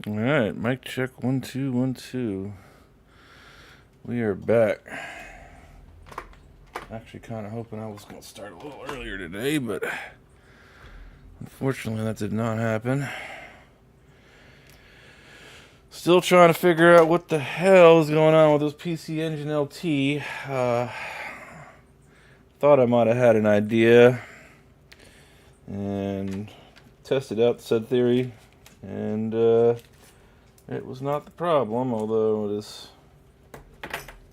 All right, mic check 1 2 1 2. We are back. Actually, kind of hoping I was going to start a little earlier today, but unfortunately, that did not happen. Still trying to figure out what the hell is going on with those PC Engine LT. Thought I might have had an idea and tested out said theory, and it was not the problem, although its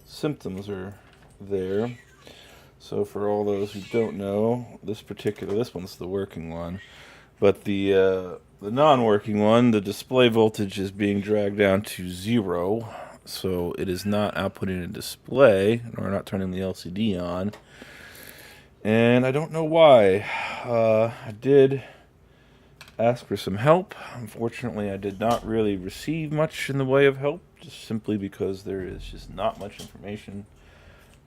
symptoms are there. So for all those who don't know, this one's the working one, but the non-working one, the display voltage is being dragged down to 0, so it is not outputting a display, or not turning the LCD on, and I don't know why. I did ask for some help. Unfortunately, I did not really receive much in the way of help, just simply because there is just not much information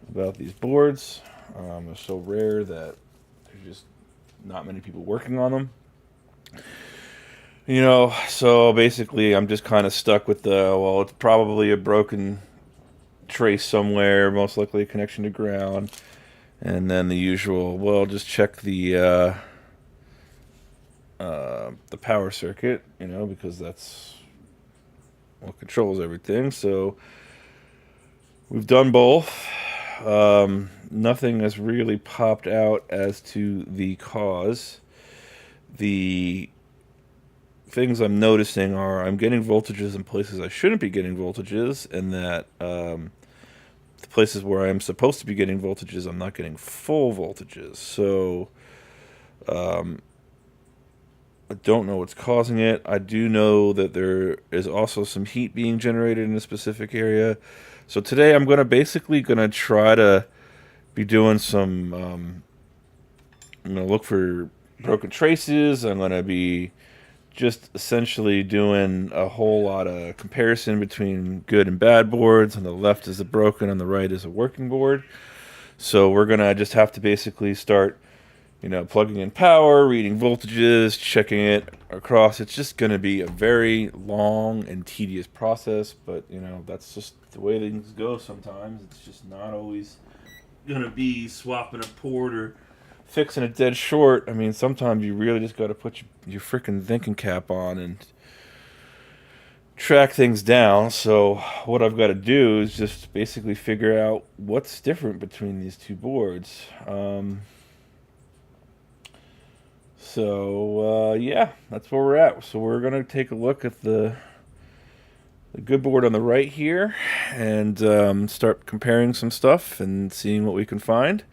about these boards. They're so rare that there's just not many people working on them. So basically I'm just kind of stuck with well, it's probably a broken trace somewhere, most likely a connection to ground, and then the usual, well, just check the power circuit, because that's what controls everything. So we've done both. Nothing has really popped out as to the cause. The things I'm noticing are I'm getting voltages in places I shouldn't be getting voltages, and that the places where I'm supposed to be getting voltages, I'm not getting full voltages. So I don't know what's causing it. I do know that there is also some heat being generated in a specific area. So today I'm basically gonna try to be doing some. I'm gonna look for broken traces. I'm gonna be just essentially doing a whole lot of comparison between good and bad boards. On the left is a broken, on the right is a working board. So we're gonna just have to basically start, plugging in power, reading voltages, checking it across. It's just gonna be a very long and tedious process, but that's just the way things go sometimes. It's just not always gonna be swapping a port or fixing a dead short. I mean, sometimes you really just got to put your freaking thinking cap on and track things down. So what I've got to do is just basically figure out what's different between these two boards. Yeah, that's where we're at. So we're gonna take a look at the good board on the right here and start comparing some stuff and seeing what we can find.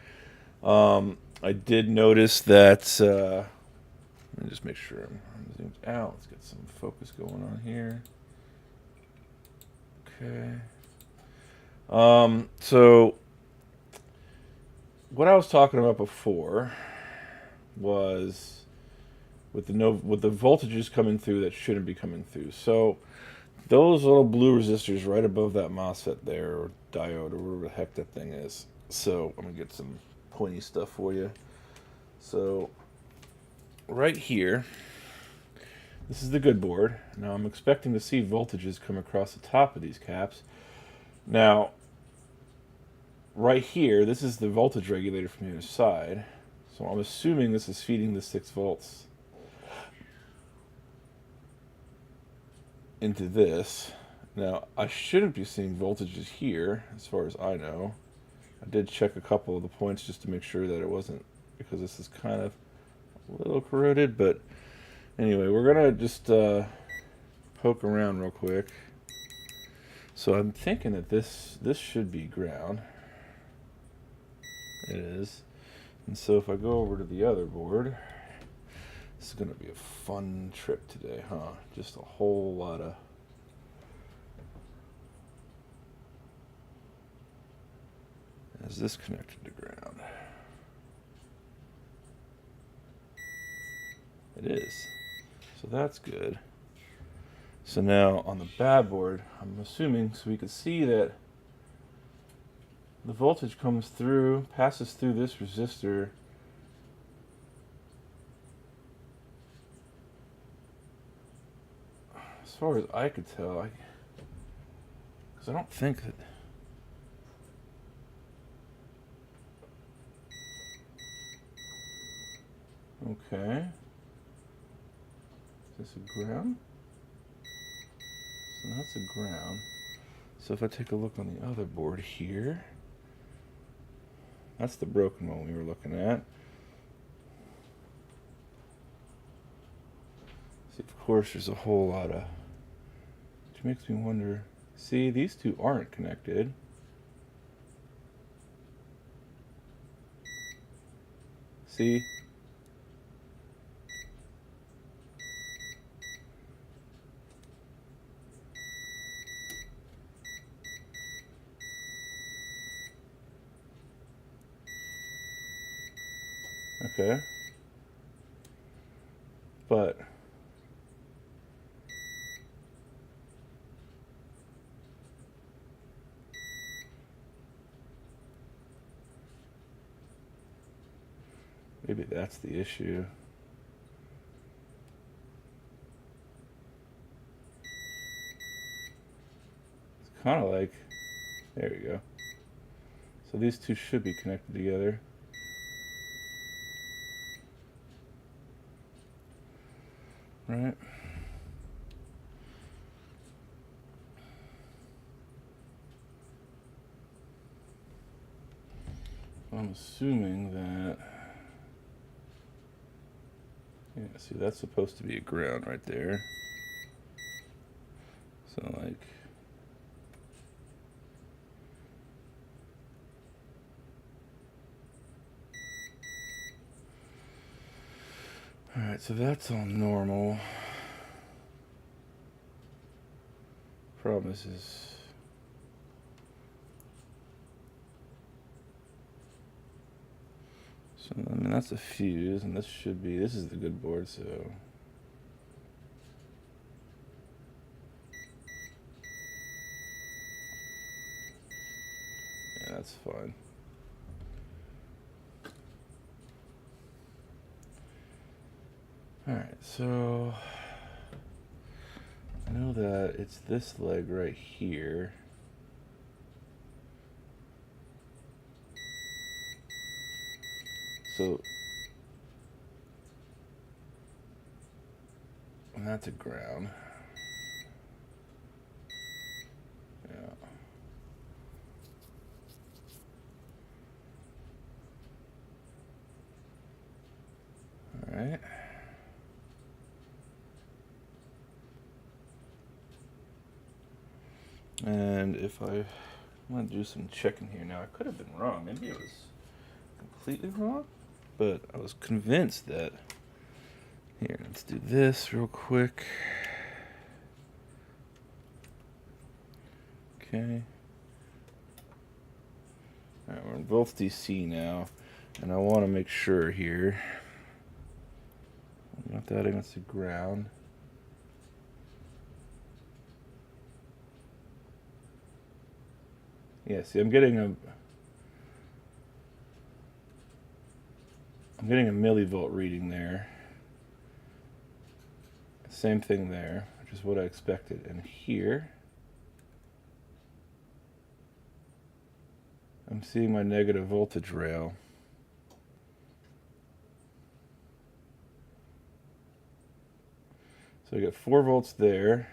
I did notice that. Let me just make sure I'm zoomed out. Let's get some focus going on here. Okay. So what I was talking about before was with the voltages coming through that shouldn't be coming through. So those little blue resistors right above that MOSFET there, or diode, or whatever the heck that thing is. So I'm gonna get some pointy stuff for you. So right here, this is the good board. Now I'm expecting to see voltages come across the top of these caps. Now, right here, this is the voltage regulator from the other side. So I'm assuming this is feeding the 6 volts into this. Now, I shouldn't be seeing voltages here, as far as I know. I did check a couple of the points just to make sure that it wasn't, because this is kind of a little corroded, but anyway, we're gonna just poke around real quick. So I'm thinking that this should be ground. It is. And so if I go over to the other board, this is gonna be a fun trip today, huh? Just a whole lot of is this connected to ground? It is. So that's good. So now on the bad board, I'm assuming, so we can see that the voltage comes through, passes through this resistor. far as I could tell, because I don't think that. Okay. Is this a ground? So that's a ground. So if I take a look on the other board here, that's the broken one we were looking at. See, of course, there's a whole lot of, which makes me wonder. See, these two aren't connected. See? Okay. But maybe that's the issue. It's kind of like, there you go. So these two should be connected together. Right? I'm assuming that, yeah, see, that's supposed to be a ground right there. So, like, alright, so that's all normal. Problem is so, I mean, that's a fuse, and this should be, this is the good board, so. Yeah, that's fine. Alright, so I know that it's this leg right here. So, and that's a ground. Yeah. Alright. And if I'm going to do some checking here now, I could have been wrong. Maybe it was completely wrong, but I was convinced that. Here, let's do this real quick. Okay. Alright, we're in both DC now, and I want to make sure here. Got that against the ground. Yeah, see, I'm getting a millivolt reading there. Same thing there, which is what I expected. And here, I'm seeing my negative voltage rail. So I got 4 volts there.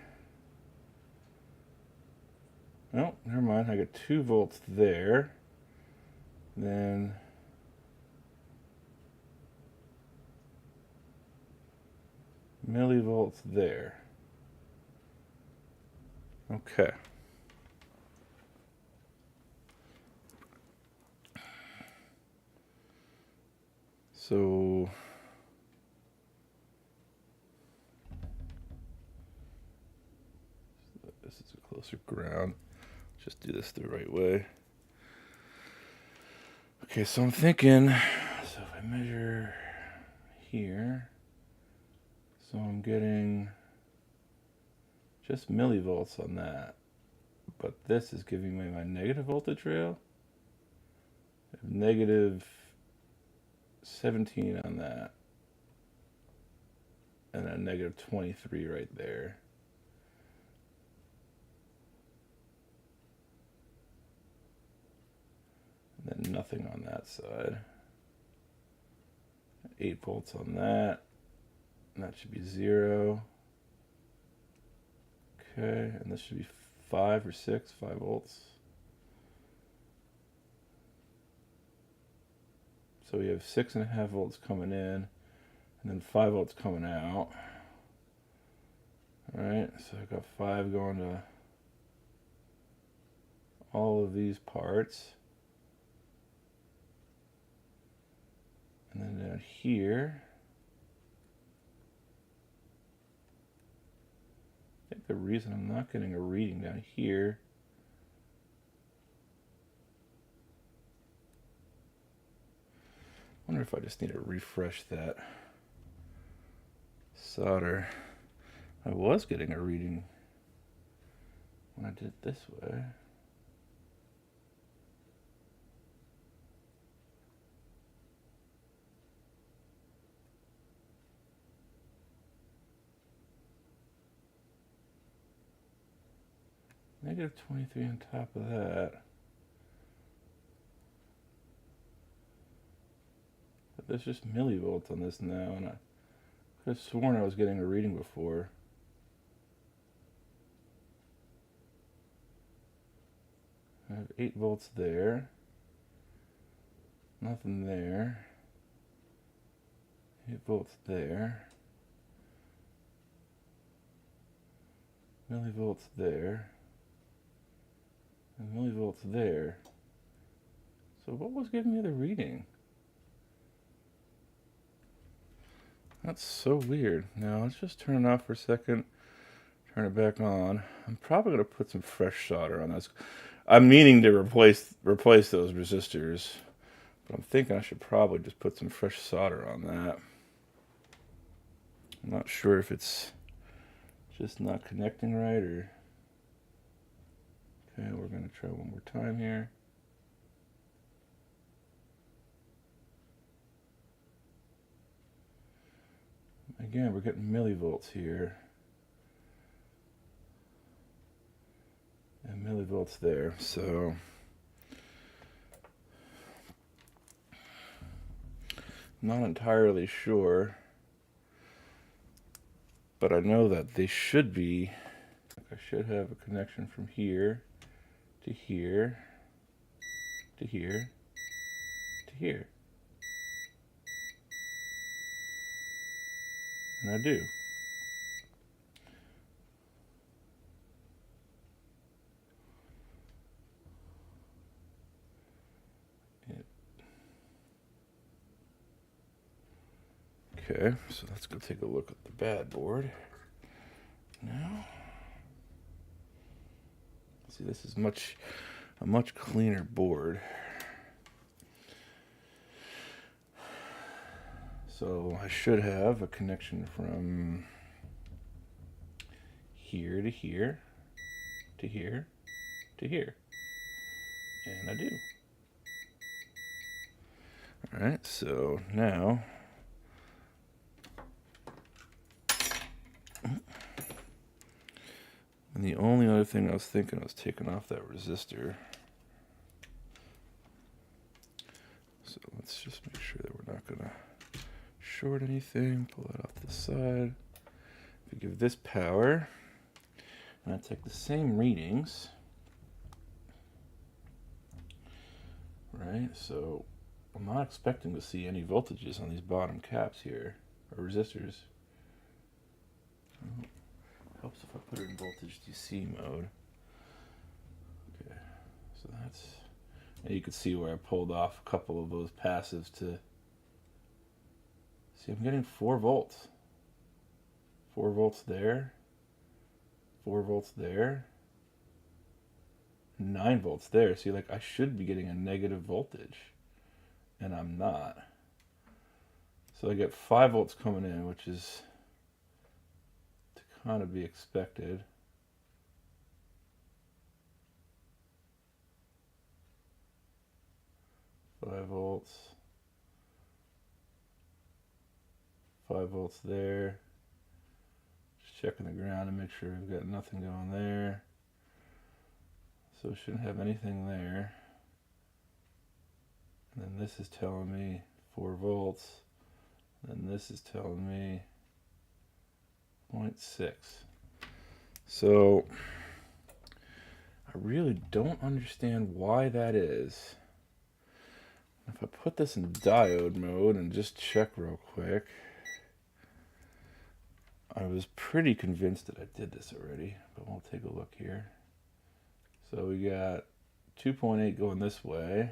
Oh, never mind. I got 2 volts there. Then millivolts there. Okay. So this is a closer ground. Just do this the right way. Okay, so I'm thinking, so if I measure here, so I'm getting just millivolts on that, but this is giving me my negative voltage rail. I have negative 17 on that, and then negative 23 right there. nothing on that side. 8 volts on that. And that should be 0. Okay, and this should be 5 or 6, 5 volts. So we have 6.5 volts coming in, and then 5 volts coming out. Alright, so I've got 5 going to all of these parts. And then down here, I think the reason I'm not getting a reading down here I wonder if I just need to refresh that solder. I was getting a reading when I did it this way. Negative 23 on top of that. But there's just millivolts on this now, and I could have sworn I was getting a reading before. I have 8 volts there. Nothing there. 8 volts there. Millivolts there. And millivolts there. So what was giving me the reading? That's so weird. Now let's just turn it off for a second. Turn it back on. I'm probably going to put some fresh solder on this. I'm meaning to replace those resistors, but I'm thinking I should probably just put some fresh solder on that. I'm not sure if it's just not connecting right or... Okay, we're going to try one more time here. Again, we're getting millivolts here. And millivolts there, so... Not entirely sure. But I know that they should be... I should have a connection from here to here to here to here. And I do. Okay, so let's go take a look at the bad board now. See, this is a much cleaner board. So I should have a connection from here to here to here to here. And I do. Alright, so now and the only other thing I was thinking was taking off that resistor. So let's just make sure that we're not gonna short anything. Pull that off the side. If we give this power, and I take the same readings, right? So I'm not expecting to see any voltages on these bottom caps here, or resistors. Helps if I put it in voltage DC mode. Okay, so that's, and you can see where I pulled off a couple of those passives to see. I'm getting 4 volts. 4 volts there. 4 volts there. 9 volts there. See, like I should be getting a negative voltage, and I'm not. So I get 5 volts coming in, which is kind of be expected. Five volts. 5 volts there. Just checking the ground to make sure we've got nothing going there. So we shouldn't have anything there. this is telling me 4 volts, and this is telling me 0.6. So I really don't understand why that is. If I put this in diode mode and just check real quick, I was pretty convinced that I did this already, but we'll take a look here. So we got 2.8 going this way,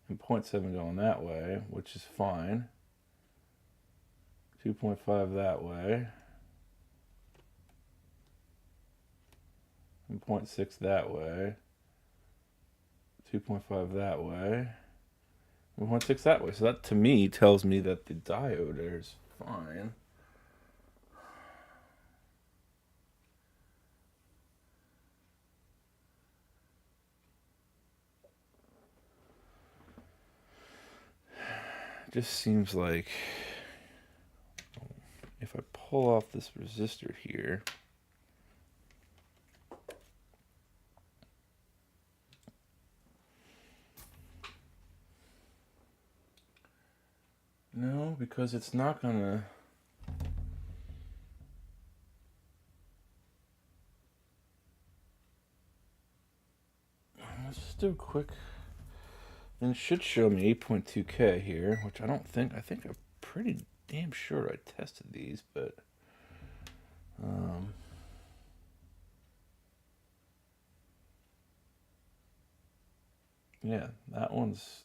and 0.7 going that way, which is fine. 2.5 that way, and 0.6 that way, 2.5 that way, and 0.6 that way. So that to me tells me that the diode there is fine. Just seems like if I pull off this resistor here, no, because it's not gonna. Let's just do a quick. And it should show me 8.2K here, which I think I'm pretty damn sure I tested these, but yeah, that one's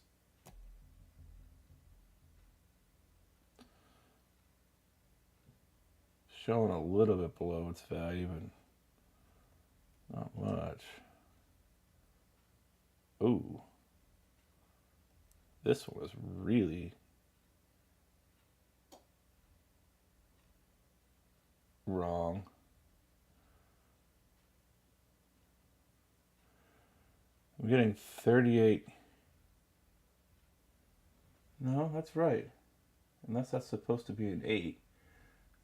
showing a little bit below its value, but not much. Ooh. This one was really wrong. I'm getting 38. No, that's right. Unless that's supposed to be an 8.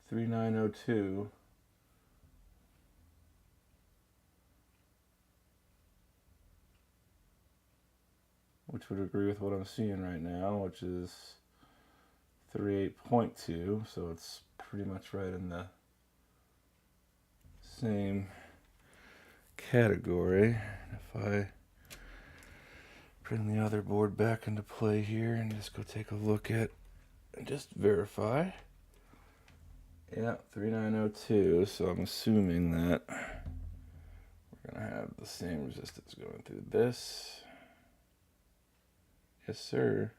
3902. Which would agree with what I'm seeing right now, which is 38.2. So it's pretty much right in the same category. If I bring the other board back into play here and just go take a look at and just verify. Yeah, 3902. So I'm assuming that we're going to have the same resistance going through this. Yes, sir.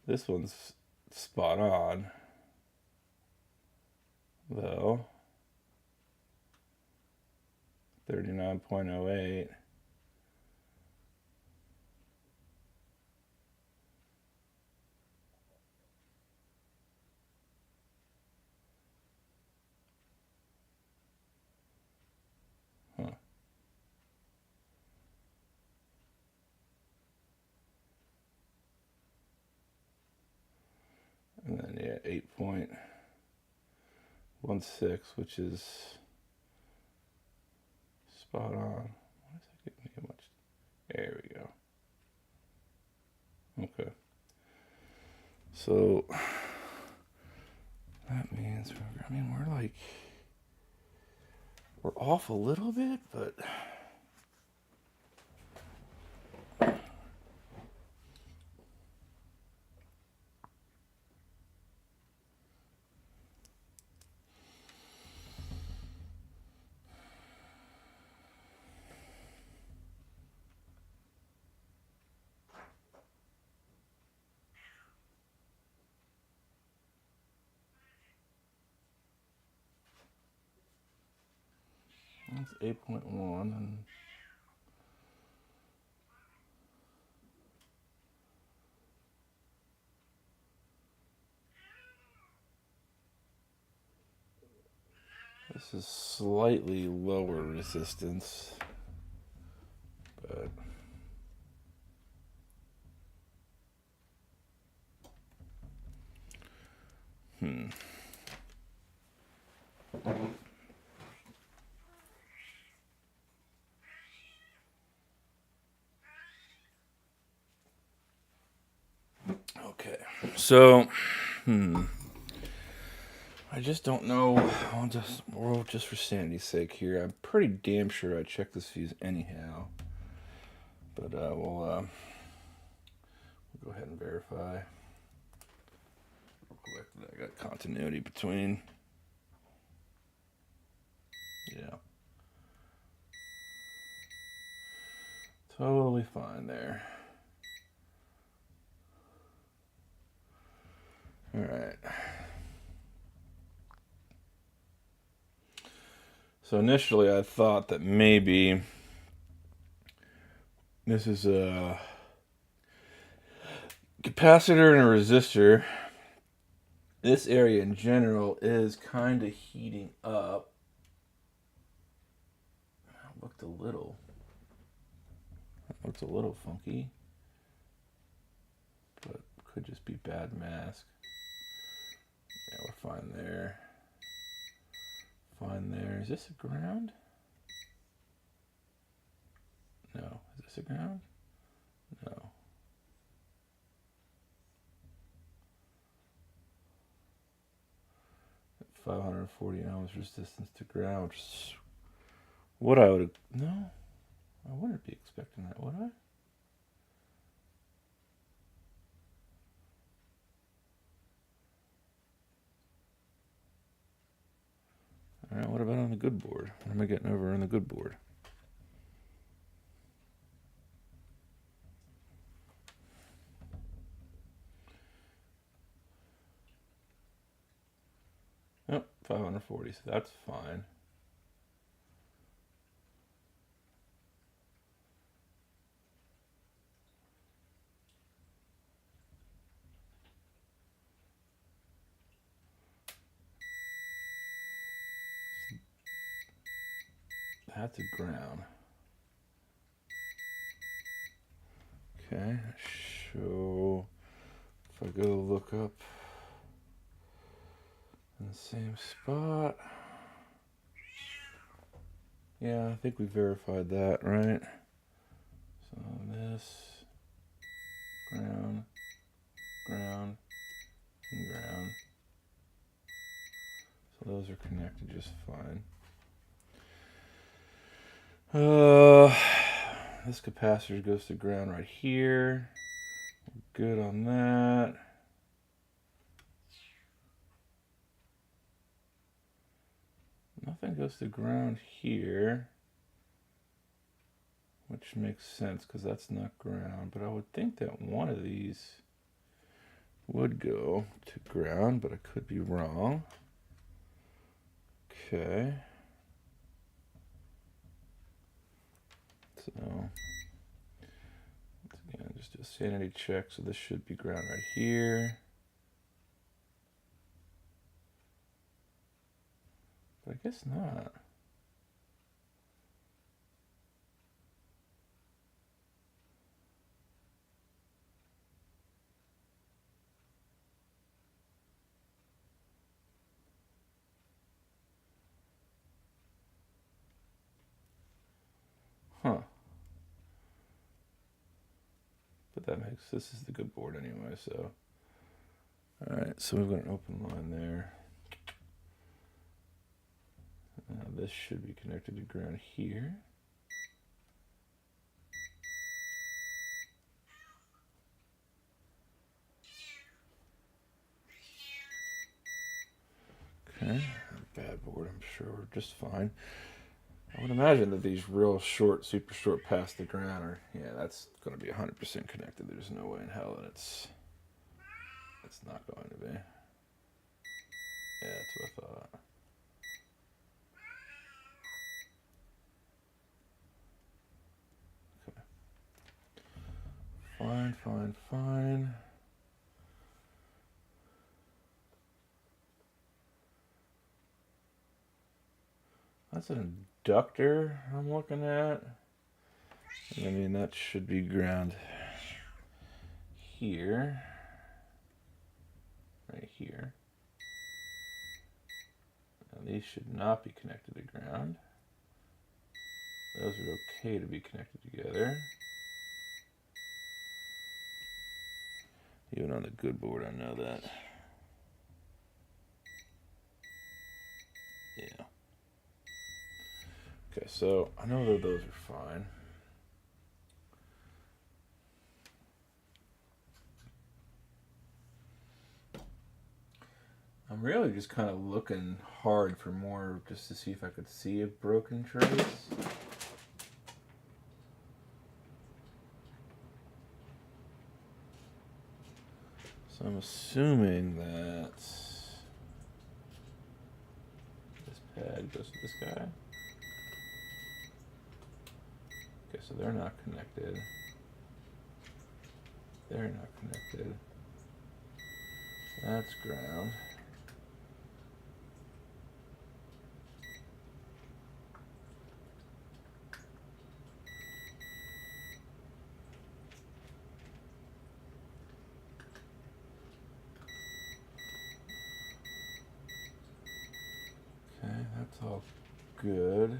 This one's spot on, though. 39.08. Huh. And then, yeah, 8.16, which is spot on. Why is that getting me much? There we go. Okay. So that means we're off a little bit, but that's 8.1 and this is slightly lower resistance, but So, I just don't know. Just for sanity's sake here, I'm pretty damn sure I checked this fuse anyhow. But we'll go ahead and verify. Real quick that I got continuity between. Yeah. Totally fine there. All right. So initially I thought that maybe this is a capacitor and a resistor. This area in general is kind of heating up. It looked a little funky, but could just be bad mask. Yeah, we're fine there. Fine there. Is this a ground? No. Is this a ground? No. At 540 ohms resistance to ground, which is what I would have. No, I wouldn't be expecting that, would I? All right, what about on the good board? What am I getting over on the good board? Oh, 540, so that's fine. That's a ground. Okay, so if I go look up in the same spot. Yeah, I think we verified that, right? So this, ground, ground, and ground. So those are connected just fine. This capacitor goes to ground right here. We're good on that. Nothing goes to ground here, which makes sense because that's not ground. But I would think that one of these would go to ground, but I could be wrong. Okay. So, again, just do a sanity check. So this should be ground right here. But I guess not. Huh. But this is the good board anyway, so. Alright, so we've got an open line there. This should be connected to ground here. Okay, bad board, I'm sure we're just fine. I would imagine that these real short, super short past the ground are, yeah, that's going to be 100% connected. There's no way in hell that it's not going to be. Yeah, that's what I thought. Okay. Fine, fine, fine. That's an inductor I'm looking at. I mean, that should be ground here. Right here. Now these should not be connected to ground. Those are okay to be connected together. Even on the good board, I know that. Yeah. Okay, so I know that those are fine. I'm really just kind of looking hard for more just to see if I could see a broken trace. So I'm assuming that this pad goes to this guy. Okay, so they're not connected. They're not connected. That's ground. Okay, that's all good.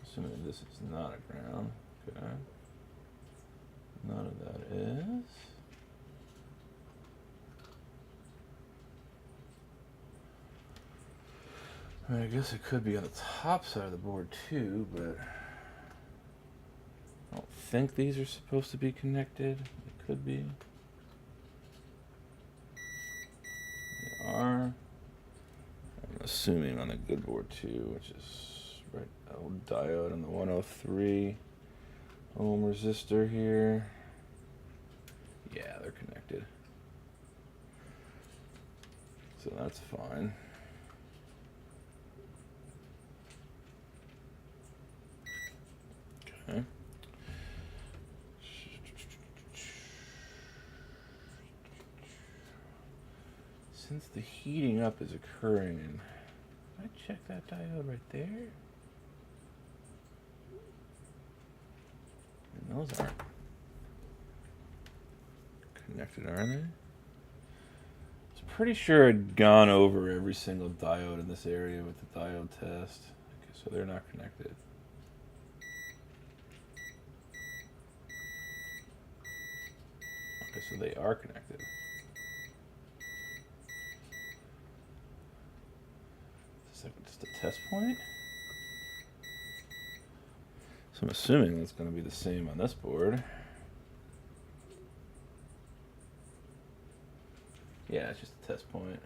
Assuming this is not a ground. Okay. None of that is. I mean, I guess it could be on the top side of the board too, but I don't think these are supposed to be connected. They could be. They are. I'm assuming on the good board too, which is right, that old diode and the 103 ohm resistor here. Yeah, they're connected. So that's fine. Okay. Since the heating up is occurring, and I check that diode right there. And those aren't connected, are they? I'm pretty sure I'd gone over every single diode in this area with the diode test. Okay, so they're not connected. Okay, so they are connected. Is this just a test point? So I'm assuming that's going to be the same on this board. Yeah, it's just a test point.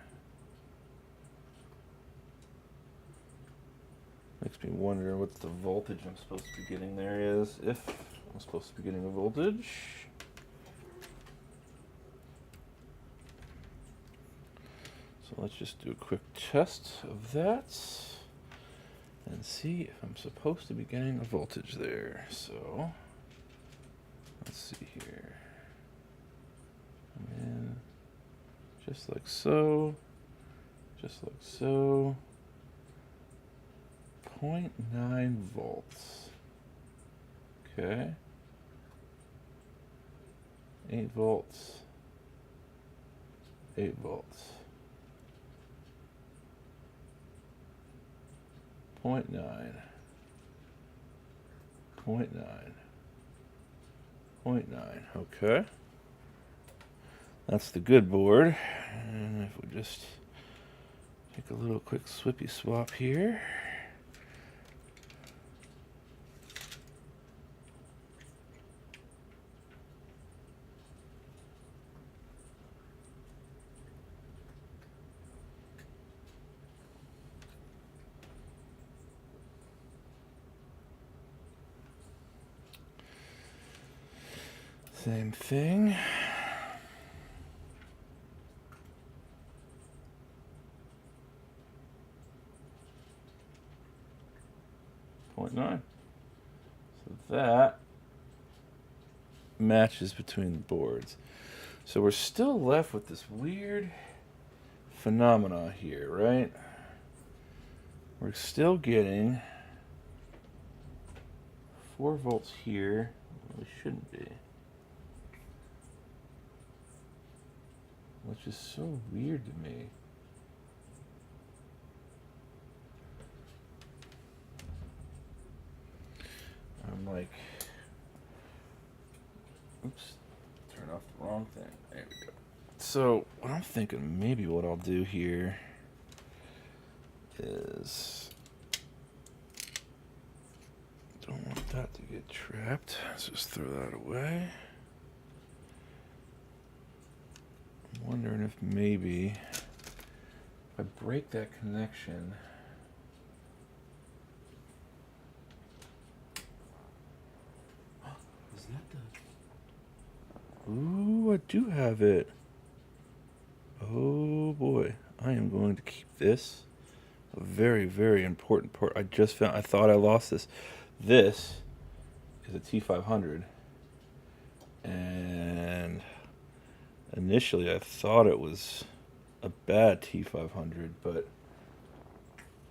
Makes me wonder what the voltage I'm supposed to be getting there is, if I'm supposed to be getting a voltage. So let's just do a quick test of that and see if I'm supposed to be getting a voltage there. So let's see here. Come in, just like so, just like so. 0.9 volts. Okay. 8 volts. 8 volts. 0.9. 0.9. 0.9. Okay. That's the good board. And if we just take a little quick swippy swap here. Same thing. Point 0.9. So that matches between the boards. So we're still left with this weird phenomena here, right? We're still getting 4 volts here. We shouldn't be. Which is so weird to me. like, oops, turn off the wrong thing. There we go. So what I'm thinking, maybe what I'll do here is, don't want that to get trapped. Let's just throw that away. I'm wondering if maybe if I break that connection. Is that the... Ooh, I do have it. Oh boy, I am going to keep this. A very, very important part. I just found, I thought I lost this. This is a T500. And initially I thought it was a bad T500, but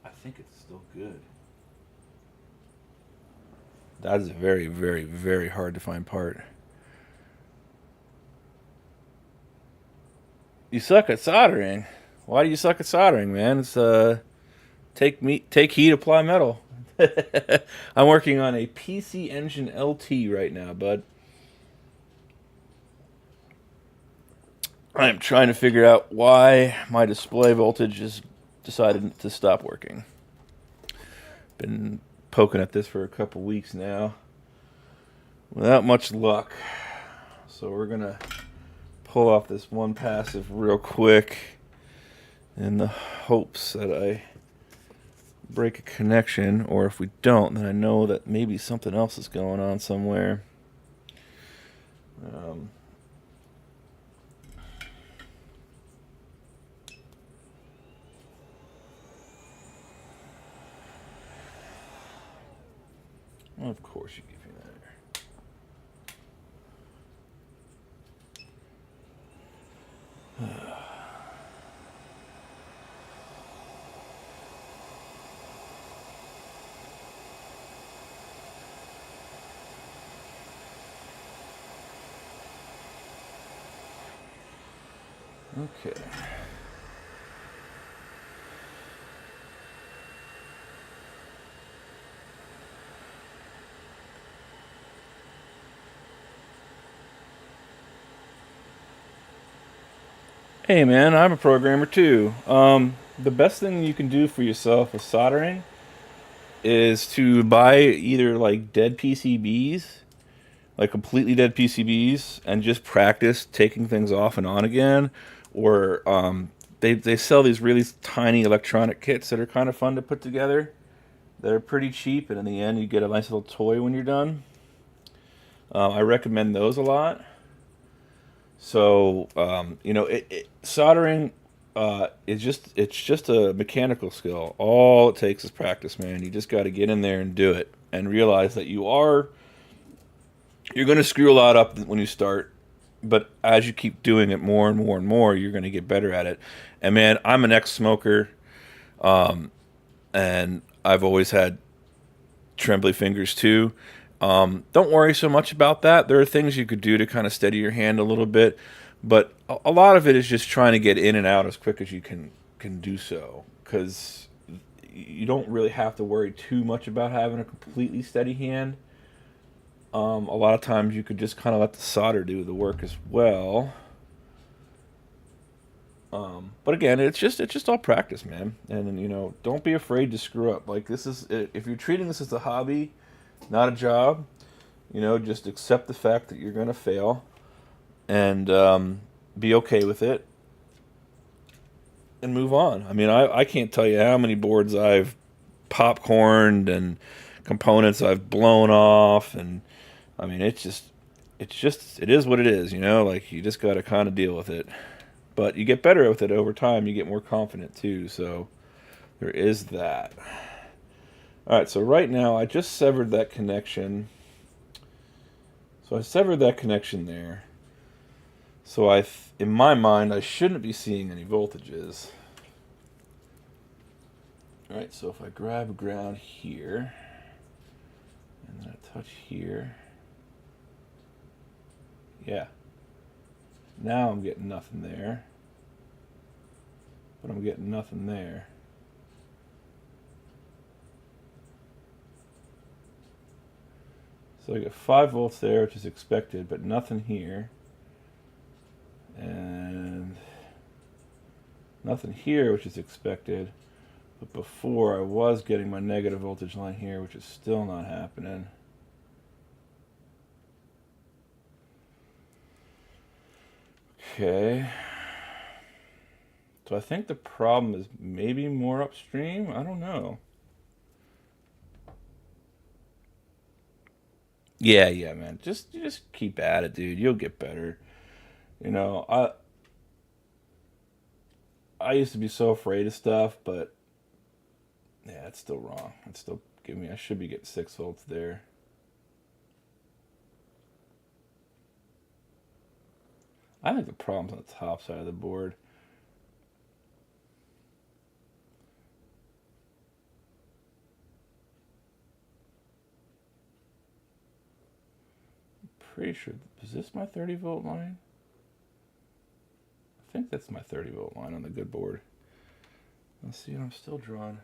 I think it's still good. That is a very, very, very hard to find part. You suck at soldering. Why do you suck at soldering, man? It's take heat, apply metal. I'm working on a PC Engine LT right now, bud. I am trying to figure out why my display voltage has decided to stop working. Been poking at this for a couple weeks now without much luck. So we're gonna pull off this one passive real quick in the hopes that I break a connection, or if we don't, then I know that maybe something else is going on somewhere. Of course you give me that. Okay. Hey man, I'm a programmer too. The best thing you can do for yourself with soldering is to buy either like dead PCBs, like completely dead PCBs, and just practice taking things off and on again. Or they sell these really tiny electronic kits that are kind of fun to put together. They're pretty cheap, and in the end you get a nice little toy when you're done. I recommend those a lot. So you know, soldering it's just a mechanical skill. All it takes is practice, man. You just got to get in there and do it, and realize that you're going to screw a lot up when you start, but as you keep doing it more and more and more, you're going to get better at it. And man, I'm an ex-smoker, and I've always had trembly fingers too. Don't worry so much about that. There are things you could do to kind of steady your hand a little bit, but a lot of it is just trying to get in and out as quick as you can do so, because you don't really have to worry too much about having a completely steady hand. A lot of times you could just kind of let the solder do the work as well. But again, it's just all practice, man. And you know, don't be afraid to screw up. Like, this is, if you're treating this as a hobby, not a job, you know, just accept the fact that you're gonna fail, and be okay with it, and move on. I mean, I can't tell you how many boards I've popcorned and components I've blown off, and I mean, it is what it is, you know. Like, you just got to kind of deal with it. But you get better with it over time. You get more confident too. So there is that. All right. So right now I just severed that connection. So I severed that connection there. So in my mind, I shouldn't be seeing any voltages. All right. So if I grab ground here and then I touch here. Yeah. Now I'm getting nothing there. But I'm getting nothing there. So I get 5 volts there, which is expected, but nothing here. And nothing here, which is expected. But before I was getting my negative voltage line here, which is still not happening. Okay. So I think the problem is maybe more upstream. I don't know. Yeah, man. Just keep at it, dude. You'll get better. You know, I used to be so afraid of stuff, but yeah, it's still wrong. It's still giving me. I should be getting 6 volts there. I think the problem's on the top side of the board. Pretty sure. Is this my 30 volt line? I think that's my 30 volt line on the good board. Let's see, I'm still drawing.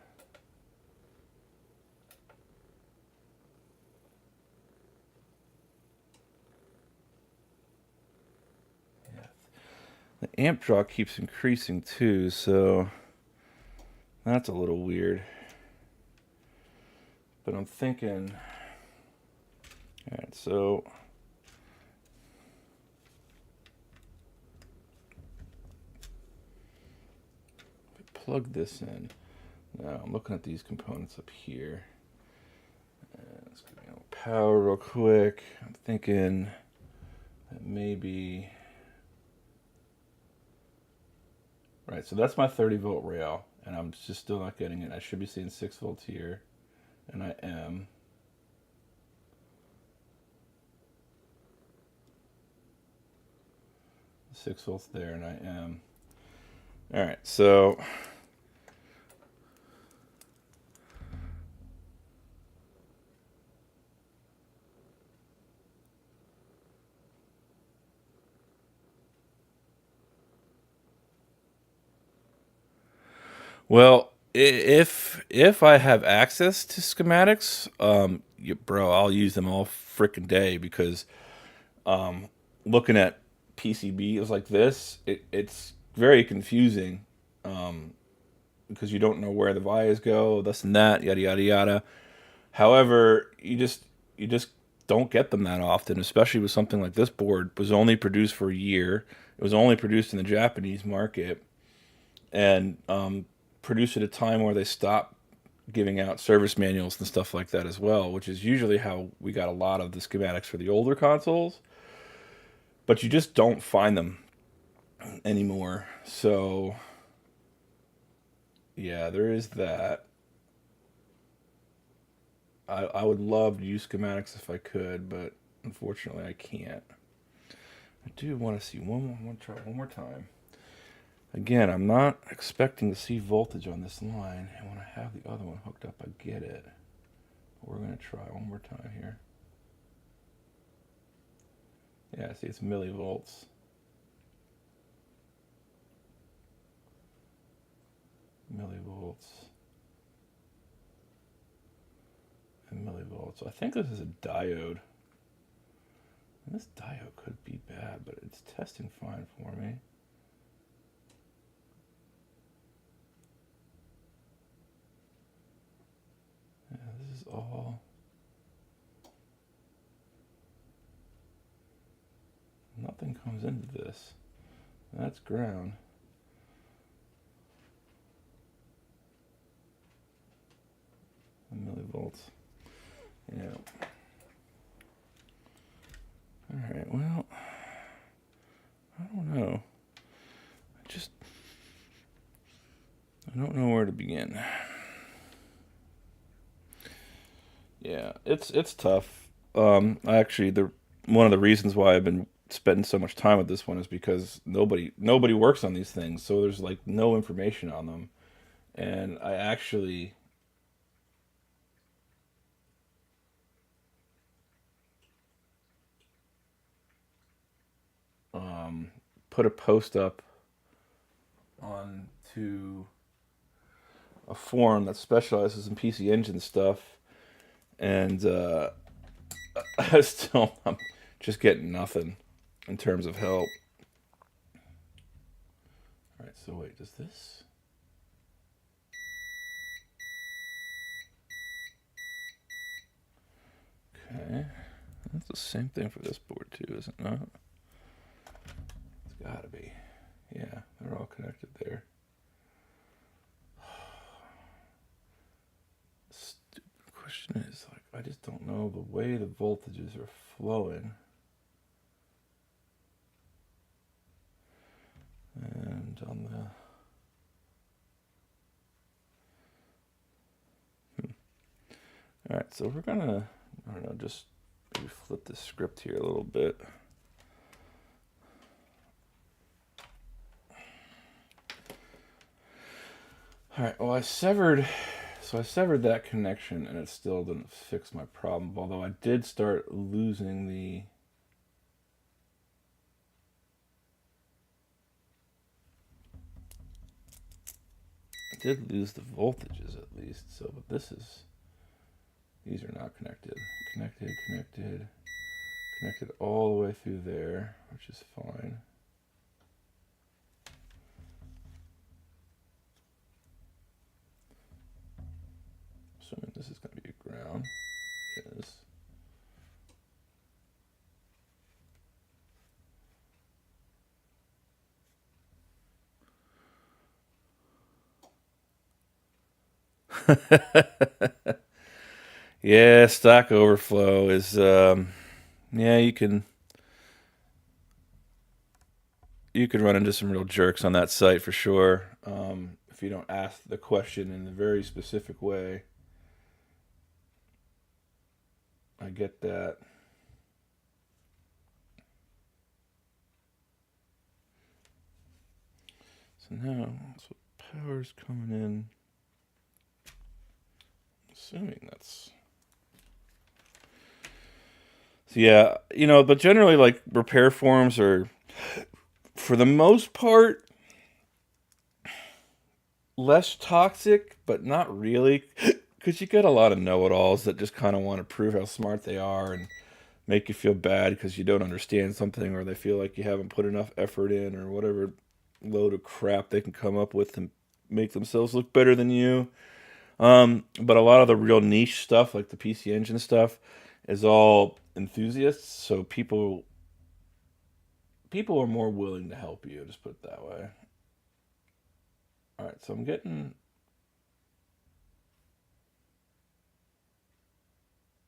Yeah. The amp draw keeps increasing too, so that's a little weird. But I'm thinking. Alright, so. Plug this in. Now I'm looking at these components up here. Let's give me a power real quick. I'm thinking that maybe. Right, so that's my 30 volt rail, and I'm just still not getting it. I should be seeing 6 volts here, and I am. Six volts there, and I am. All right, so. Well, if I have access to schematics, bro, I'll use them all freaking day because looking at PCBs like this, it's very confusing because you don't know where the vias go, this and that, yada yada yada. However, you just don't get them that often, especially with something like this board was only produced for a year. It was only produced in the Japanese market, and produced at a time where they stopped giving out service manuals and stuff like that as well, which is usually how we got a lot of the schematics for the older consoles. But you just don't find them anymore. So, yeah, there is that. I would love to use schematics if I could, but unfortunately I can't. I do want to see try one more time. Again, I'm not expecting to see voltage on this line, and when I have the other one hooked up, I get it. We're going to try one more time here. Yeah, see, it's millivolts. Millivolts. And millivolts. So I think this is a diode. And this diode could be bad, but it's testing fine for me. Yeah, this is all. Nothing comes into this. That's ground. Millivolts. Yeah. Alright, well, I don't know. I don't know where to begin. Yeah, it's tough. Actually, one of the reasons why I've been spending so much time with this one is because nobody works on these things, so there's like no information on them, and I actually put a post up on to a forum that specializes in PC Engine stuff, and I'm just getting nothing in terms of help. All right, so wait, does this? Okay, that's the same thing for this board too, is it not? It's gotta be. Yeah, they're all connected there. Stupid question is, like, I just don't know the way the voltages are flowing. And on the... All right, so we're gonna, I don't know, just maybe flip the script here a little bit. All right, well, I severed that connection, and it still didn't fix my problem, although I did start losing the... I did lose the voltages at least, so, but this is... These are not connected. Connected all the way through there, which is fine. Assuming this is going to be a ground. It is. Yeah, Stack Overflow is, yeah, you can run into some real jerks on that site for sure. If you don't ask the question in a very specific way. I get that. So now, so power's coming in. Assuming that's... So yeah, you know, but generally, like, repair forums are, for the most part, less toxic, but not really. Because you get a lot of know-it-alls that just kind of want to prove how smart they are and make you feel bad because you don't understand something, or they feel like you haven't put enough effort in, or whatever load of crap they can come up with to make themselves look better than you. But a lot of the real niche stuff, like the PC Engine stuff, is all enthusiasts. So people are more willing to help you. Just put it that way. All right, so I'm getting...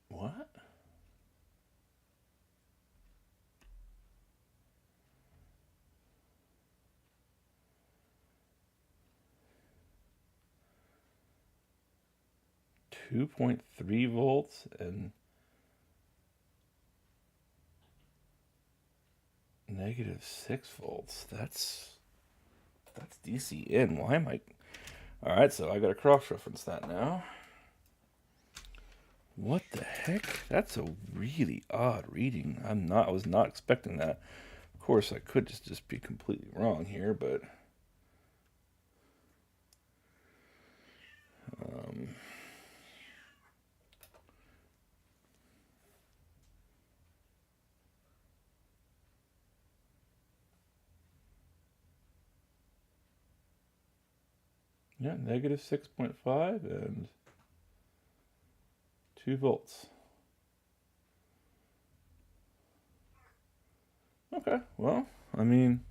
What? -2.3 volts and -6 volts. That's DC in. Why am I... All right, so I got to cross-reference that now. What the heck? That's a really odd reading. I was not expecting that. Of course, I could just be completely wrong here, but... Yeah, -6.5 and 2 volts. Okay, well, I mean,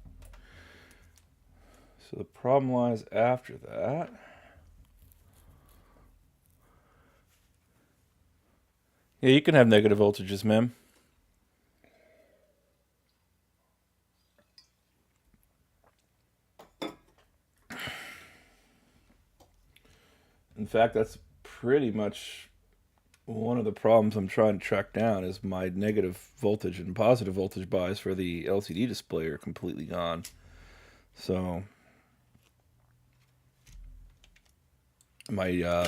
so the problem lies after that. Yeah, you can have negative voltages, ma'am. In fact, that's pretty much one of the problems I'm trying to track down is my negative voltage and positive voltage buys for the LCD display are completely gone. So my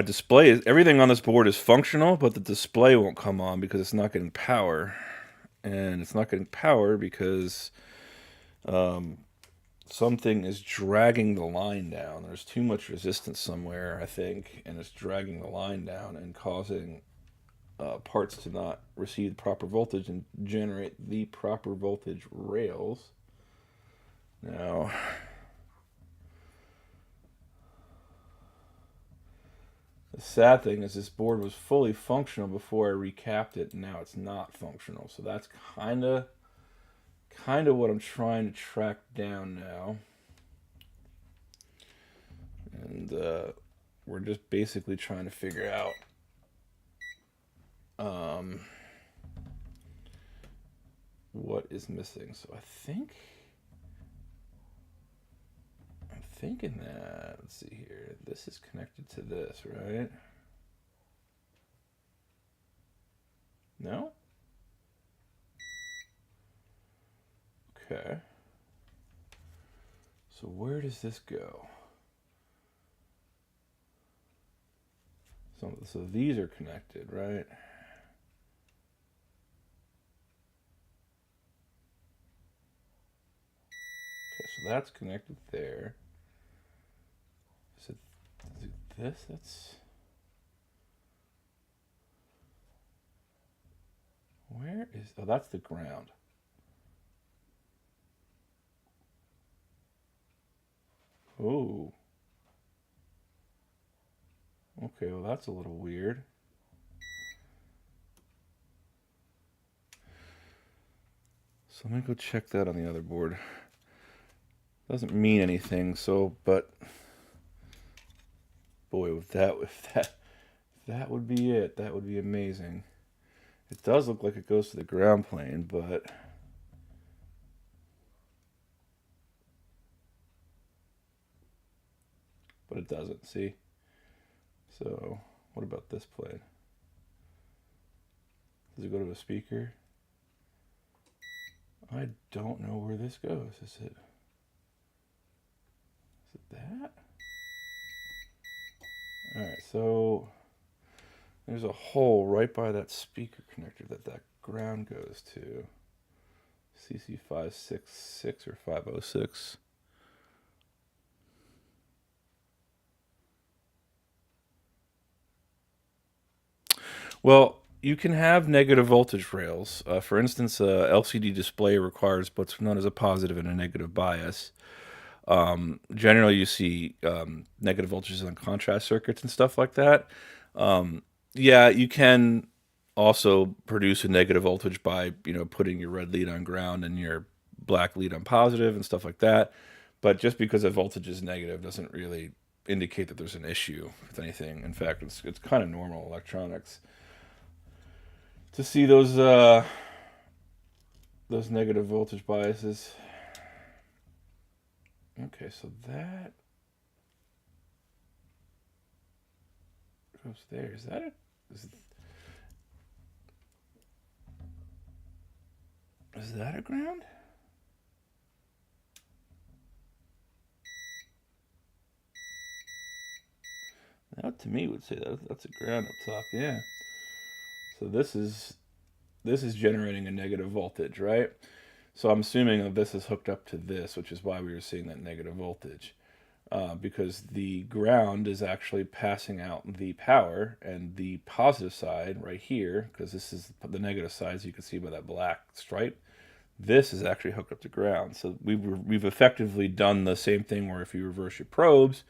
display is, everything on this board is functional, but the display won't come on because it's not getting power. And it's not getting power because something is dragging the line down. There's too much resistance somewhere, I think, and it's dragging the line down and causing parts to not receive proper voltage and generate the proper voltage rails. Now, the sad thing is this board was fully functional before I recapped it, and now it's not functional. So that's kind of what I'm trying to track down now. And we're just basically trying to figure out what is missing. So I'm thinking that, let's see here, this is connected to this, right? No? Okay. So where does this go? So these are connected, right? Okay, so that's connected there. Is it this? Where is, oh, that's the ground. Oh. Okay, well that's a little weird. So let me go check that on the other board. Doesn't mean anything, so, but boy, if that would be it, that would be amazing. It does look like it goes to the ground plane, but it doesn't, see? So, what about this plane? Does it go to a speaker? I don't know where this goes. Is it that? Alright, so there's a hole right by that speaker connector that ground goes to. CC566 or 506. Well, you can have negative voltage rails. For instance, a LCD display requires what's known as a positive and a negative bias. Generally, you see negative voltages on contrast circuits and stuff like that. Yeah, you can also produce a negative voltage by putting your red lead on ground and your black lead on positive and stuff like that. But just because a voltage is negative doesn't really indicate that there's an issue with anything. In fact, it's kind of normal electronics to see those negative voltage biases. Okay, so that goes there. Is that it? Is that a ground? That to me would say that's a ground up top. Yeah. So this is generating a negative voltage, right? So I'm assuming that this is hooked up to this, which is why we were seeing that negative voltage. Because the ground is actually passing out the power, and the positive side right here, because this is the negative side, as you can see by that black stripe, this is actually hooked up to ground. So we've effectively done the same thing where if you reverse your probes,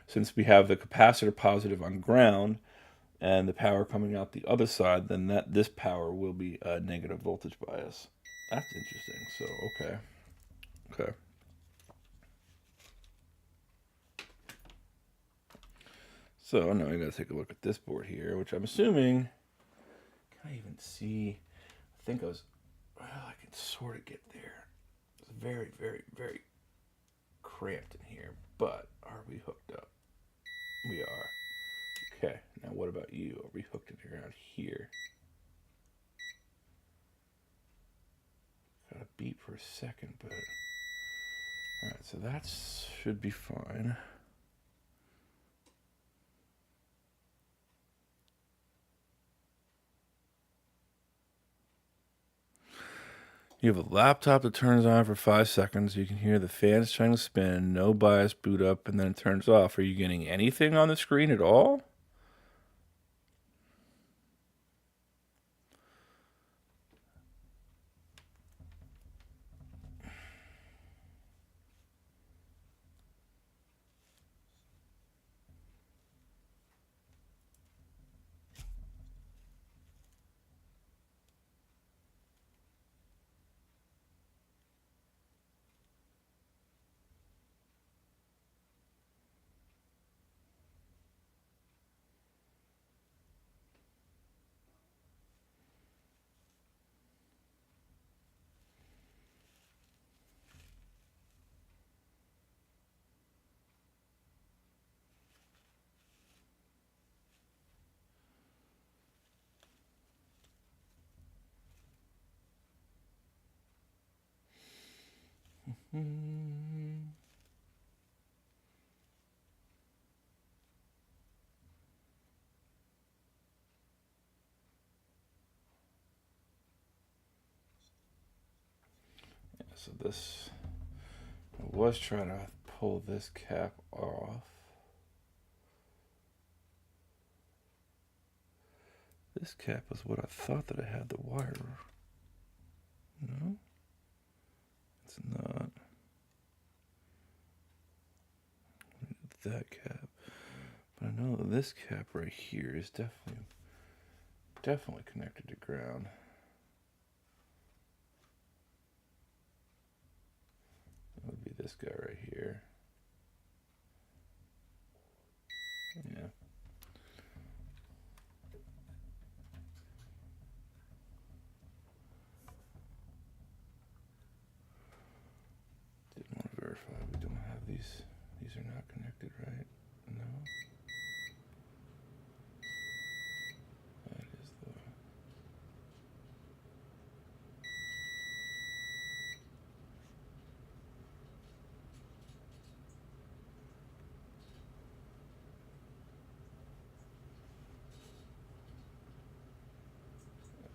since we have the capacitor positive on ground and the power coming out the other side, then this power will be a negative voltage bias. That's interesting. So, okay. So now I gotta take a look at this board here, which I'm assuming, can I even see? I think I can sort of get there. It's very, very, very cramped in here, but are we hooked up? We are. Okay, now what about you? Are we hooked in around here? Got a beep for a second, but alright, so that should be fine. You have a laptop that turns on for 5 seconds. You can hear the fans trying to spin, no bias, boot up, and then it turns off. Are you getting anything on the screen at all? So this, I was trying to pull this cap off. This cap was what I thought that I had the wire. No, it's not. That cap, but I know that this cap right here is definitely connected to ground. That would be this guy right here. Yeah. Didn't want to verify. We don't have these. These are not connected, right? No. That is the.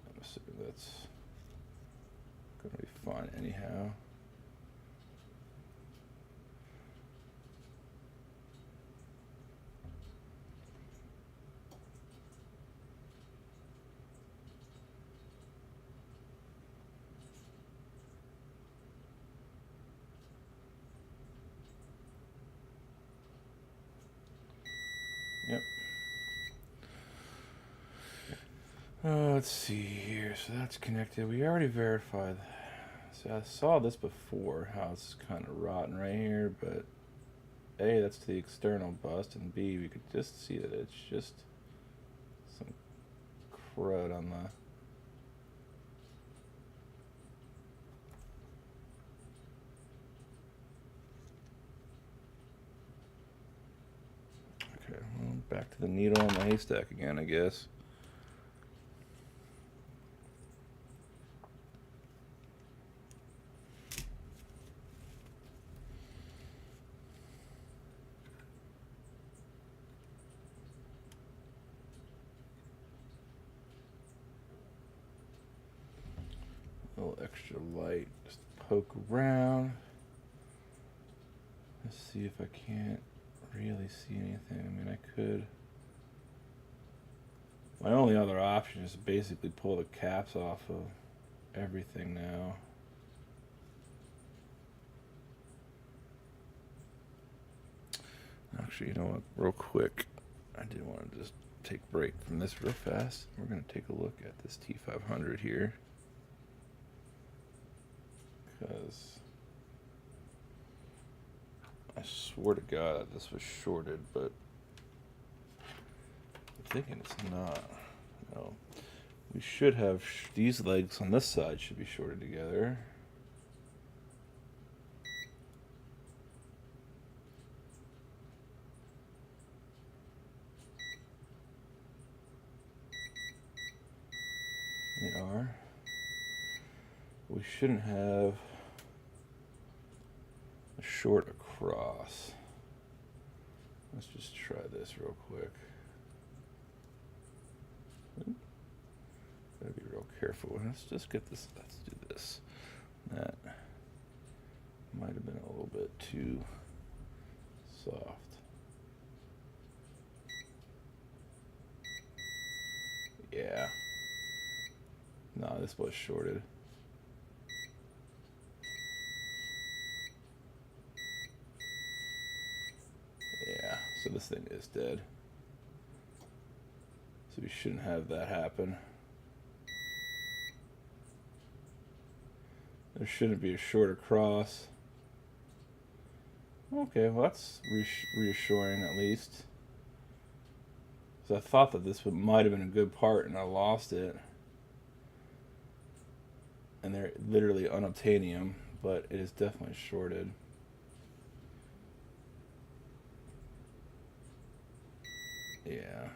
I'm assuming that's gonna be fine anyhow. Yep. Let's see here. So that's connected. We already verified. So I saw this before, how it's kind of rotten right here, but A, that's to the external bust, and B, we could just see that it's just some crud on the. Okay, well, back to the needle in the haystack again, I guess. A little extra light, just poke around. Let's see if I can't really see anything. I mean, I could. My only other option is to basically pull the caps off of everything now. Actually, you know what? Real quick, I did want to just take a break from this real fast. We're going to take a look at this T500 here. Because I swear to God this was shorted, but I'm thinking it's not. No. We should have these legs on this side should be shorted together. They are. We shouldn't have a short across. Let's just try this real quick. Gotta be real careful. Let's just get this. Let's do this. That might have been a little bit too soft. Yeah. No, this was shorted. Yeah, so this thing is dead. So we shouldn't have that happen. There shouldn't be a short across. Okay, well that's reassuring at least. So I thought that this might have been a good part and I lost it. And they're literally unobtainium, but it is definitely shorted. Yeah.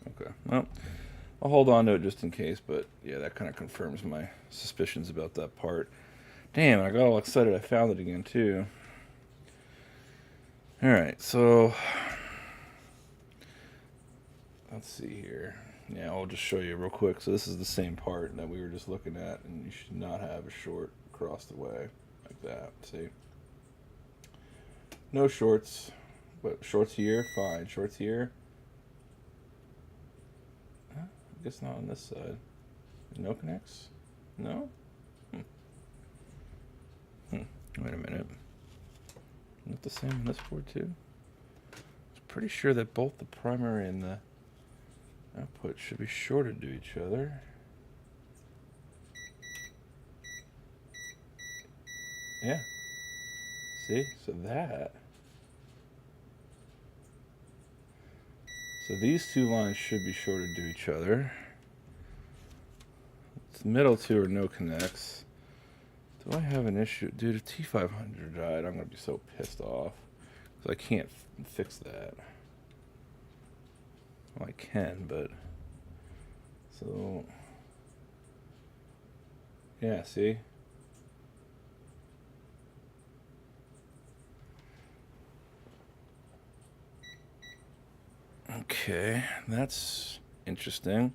Okay, well, I'll hold on to it just in case, but yeah, that kind of confirms my suspicions about that part. Damn, I got all excited. I found it again, too. Alright, so let's see here. Yeah, I'll just show you real quick. So this is the same part that we were just looking at, and you should not have a short across the way like that. See? No shorts. But shorts here, fine. Shorts here. Huh? I guess not on this side. No connects? No? Wait a minute. Not the same on this board too? I'm pretty sure that both the primary and the output should be shorted to each other. Yeah. See? So these two lines should be shorted to each other. The middle two are no connects. Do I have an issue? Dude, if T500 died, I'm going to be so pissed off. Because I can't fix that. Well, I can, but... So... Yeah, see? Okay, that's interesting.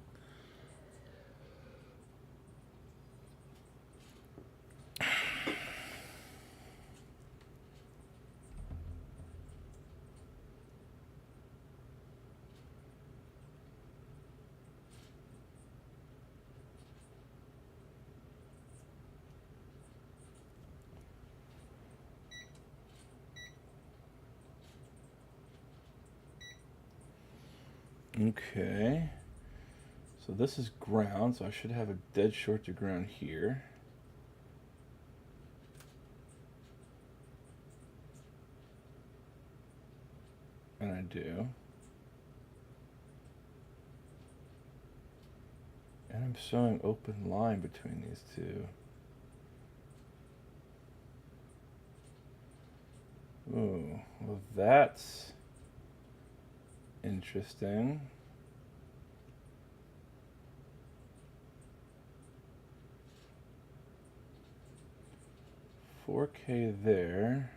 Okay, so this is ground, so I should have a dead short to ground here. And I do. And I'm showing open line between these two. Ooh, well that's interesting. 4K there.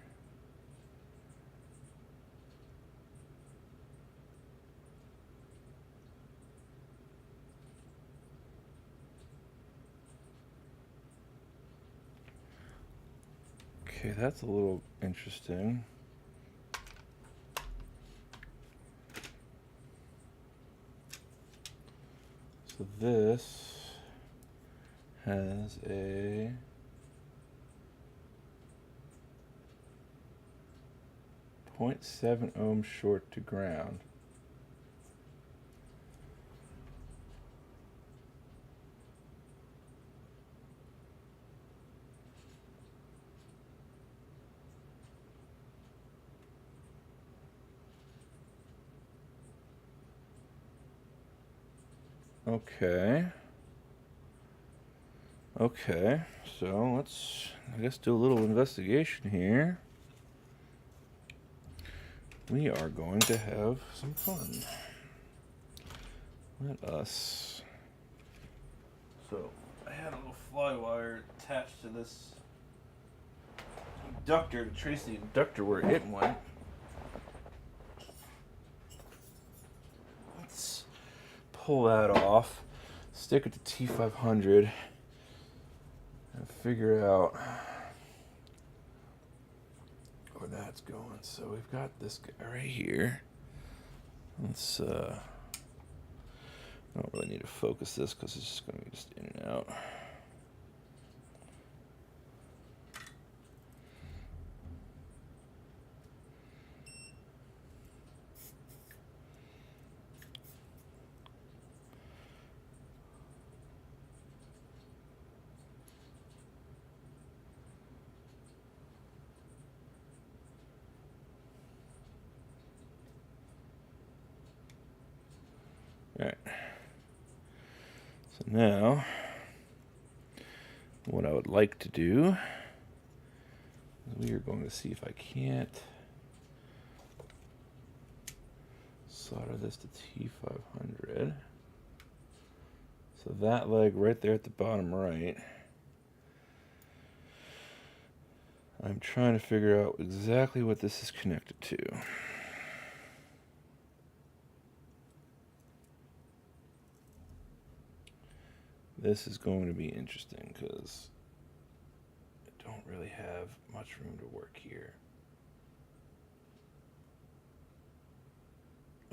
Okay, that's a little interesting. So this has a .7 ohm short to ground. Okay. Okay, so let's, I guess, do a little investigation here. We are going to have some fun. Let us. So, I had a little fly wire attached to this inductor to trace the inductor where it went. Let's pull that off, stick it to T500, and figure out where that's going. So we've got this guy right here. Let's I don't really need to focus this because it's just going to be just in and out. Alright. So now, what I would like to do is we are going to see if I can't solder this to T500. So that leg right there at the bottom right I'm trying to figure out exactly what this is connected to. This is going to be interesting because I don't really have much room to work here.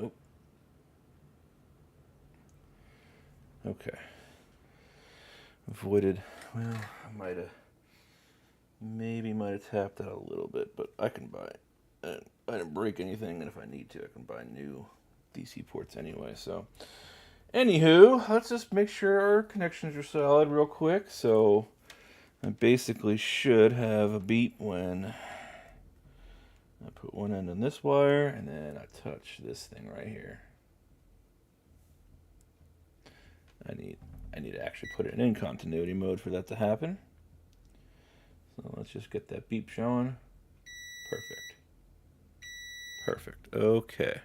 Oh. Okay. Avoided. Well, I might have tapped out a little bit, but I can buy it. I didn't break anything, and if I need to, I can buy new DC ports anyway. So, anywho, let's just make sure our connections are solid real quick. So, I basically should have a beep when I put one end on this wire, and then I touch this thing right here. I need to actually put it in continuity mode for that to happen. So let's just get that beep showing. Perfect. Okay.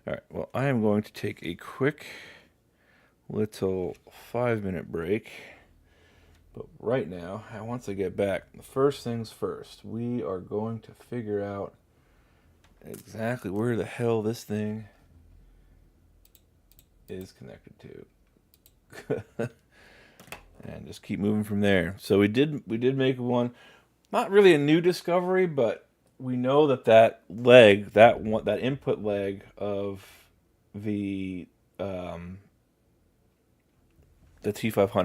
All right. Well, I am going to take a quick little 5-minute break. But right now, once I get back, the first things first, we are going to figure out exactly where the hell this thing is connected to. And just keep moving from there. So we did make one, not really a new discovery, but we know that leg, that input leg of the T500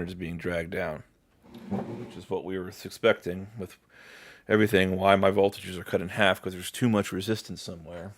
is being dragged down, which is what we were expecting with everything. Why my voltages are cut in half, because there's too much resistance somewhere.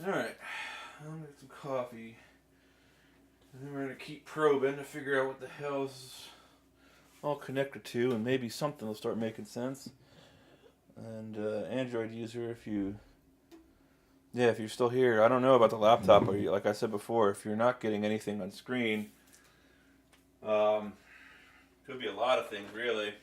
All right, I'm gonna get some coffee, and then we're gonna keep probing to figure out what the hell is all connected to, and maybe something will start making sense. And Android user, if you're still here, I don't know about the laptop. Or like I said before, if you're not getting anything on screen, could be a lot of things really.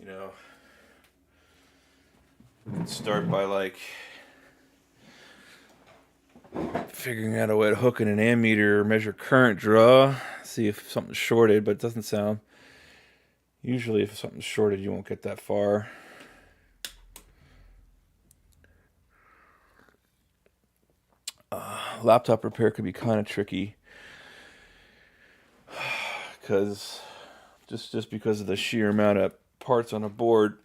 You know, start by like figuring out a way to hook in an ammeter, measure current draw, see if something's shorted, but it doesn't sound. Usually if something's shorted, you won't get that far. Laptop repair could be kind of tricky because just because of the sheer amount of parts on a board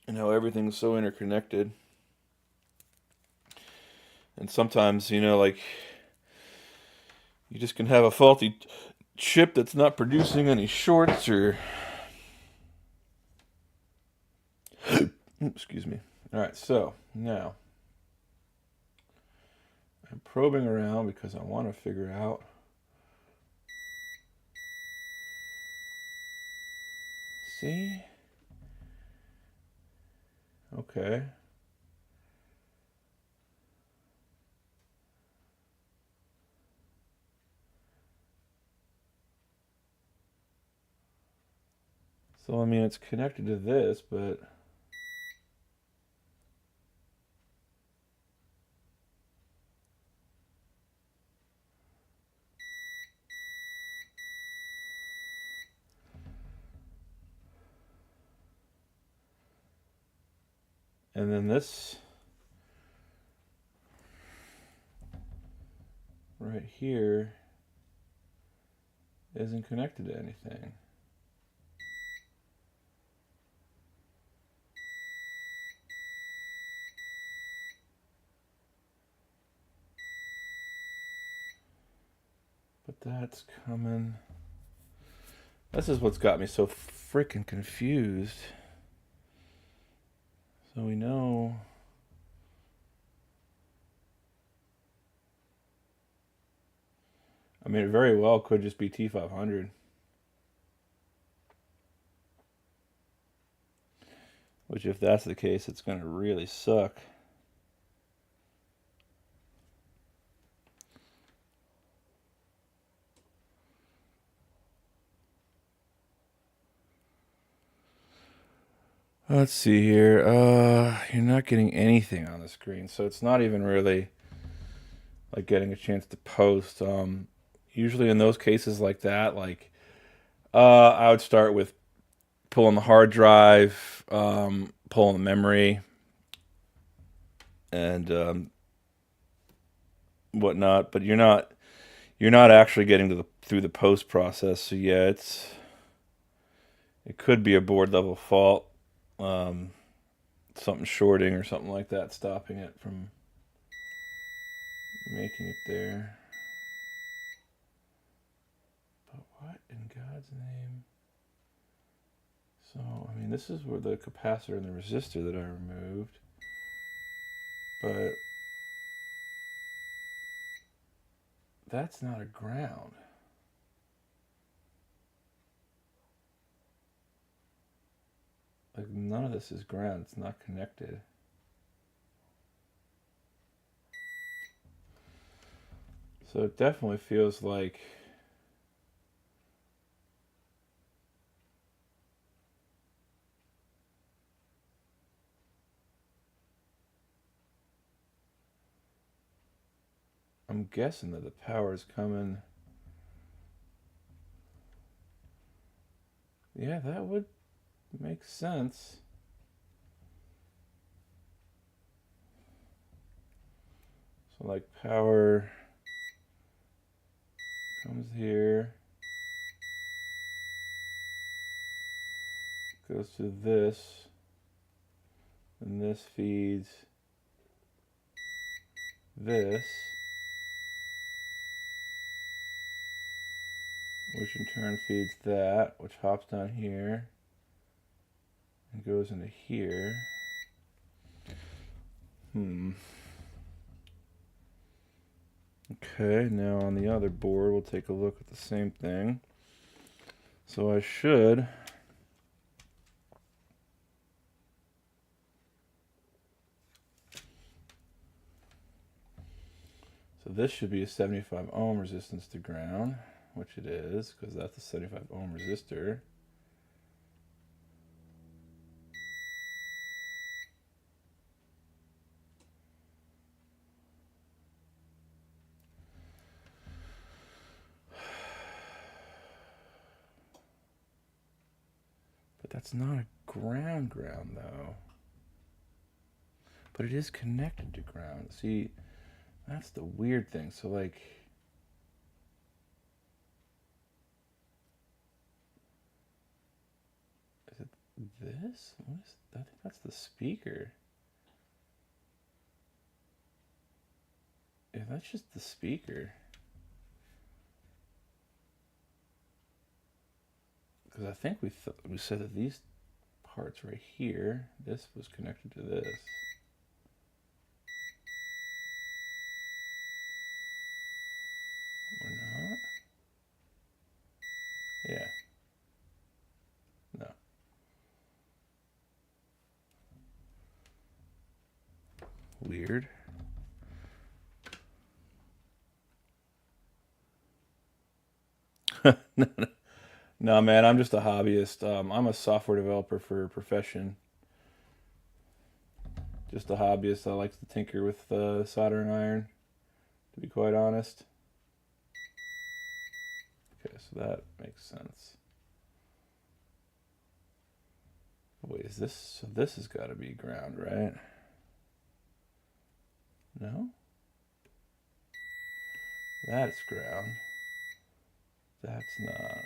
and how everything's so interconnected. And sometimes, like, you just can have a faulty chip that's not producing any shorts or... Excuse me. All right, so now I'm probing around because I want to figure out... See? Okay. So, I mean, it's connected to this, but... And then this right here isn't connected to anything. But that's coming. This is what's got me so freaking confused. So we know. I mean, it very well could just be T500. Which, if that's the case, it's going to really suck. Let's see here. You're not getting anything on the screen, so it's not even really like getting a chance to post. Usually in those cases like that, I would start with pulling the hard drive, pulling the memory, and whatnot. But you're not actually getting to through the post process. So yeah, it could be a board level fault. Something shorting or something like that, stopping it from making it there. But what in God's name? So, I mean, this is where the capacitor and the resistor that I removed. But that's not a ground. Like, none of this is ground. It's not connected. So it definitely feels like I'm guessing that the power is coming. Yeah, that would make sense. So like power comes here, goes to this, and this feeds this, which in turn feeds that, which hops down here and goes into here. Okay, now on the other board, we'll take a look at the same thing. So I should... So this should be a 75 ohm resistance to ground, which it is, because that's a 75 ohm resistor. That's not a ground though. But it is connected to ground. See, that's the weird thing. So like, is it this? What is, I think that's the speaker. Yeah, that's just the speaker. Because I think we said that these parts right here, this was connected to this. Or not? Yeah. No. Weird. No, man, I'm just a hobbyist. I'm a software developer for profession. Just a hobbyist that likes to tinker with soldering iron, to be quite honest. Okay, so that makes sense. Wait, is this... So this has got to be ground, right? No? That's ground. That's not.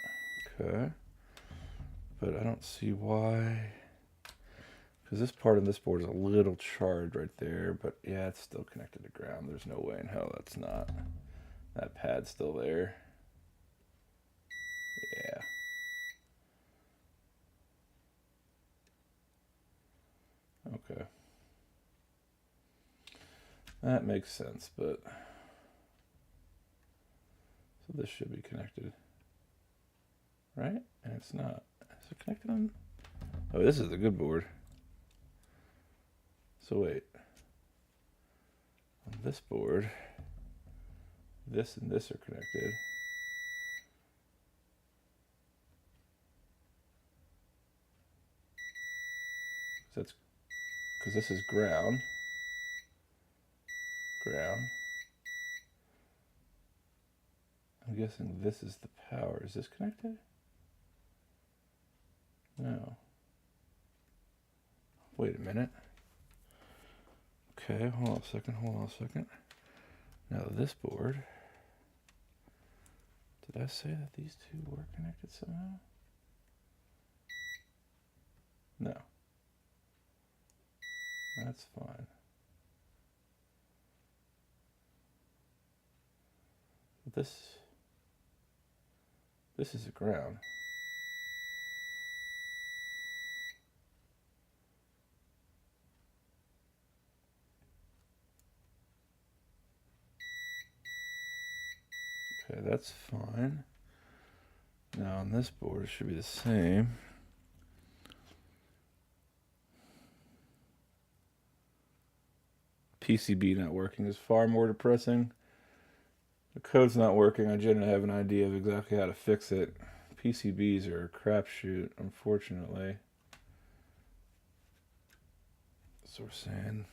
Okay. But I don't see why. Because this part of this board is a little charred right there. But yeah, it's still connected to ground. There's no way in hell that's not. That pad's still there. Yeah. Okay. That makes sense, but... So this should be connected. Right? And it's not. Is it connected on... Oh, this is the good board. So wait. On this board, this and this are connected. That's because this is ground. Ground. I'm guessing this is the power. Is this connected? No. Wait a minute. Okay, hold on a second. Now this board, did I say that these two were connected somehow? No. That's fine. But this is a ground. Okay, that's fine. Now on this board it should be the same. PCB not working is far more depressing. The code's not working. I generally have an idea of exactly how to fix it. PCBs are a crapshoot, unfortunately. So we're saying,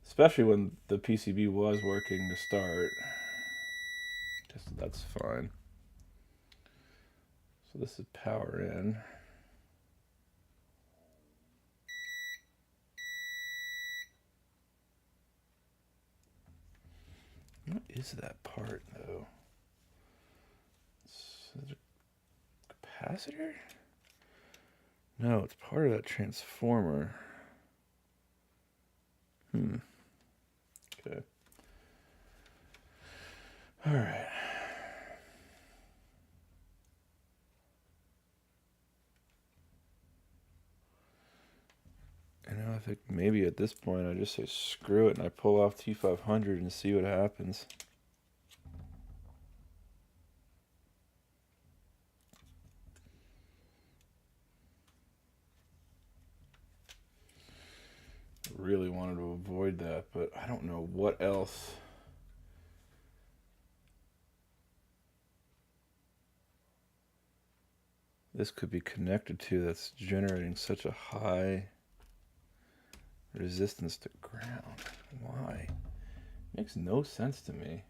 especially when the PCB was working to start. That's fine. So this is power in. What is that part though? Is it a capacitor? No, it's part of that transformer. Okay. All right. And now I think maybe at this point I just say screw it and I pull off T500 and see what happens. Really wanted to avoid that, but I don't know what else. This could be connected to that's generating such a high resistance to ground. Why? Makes no sense to me.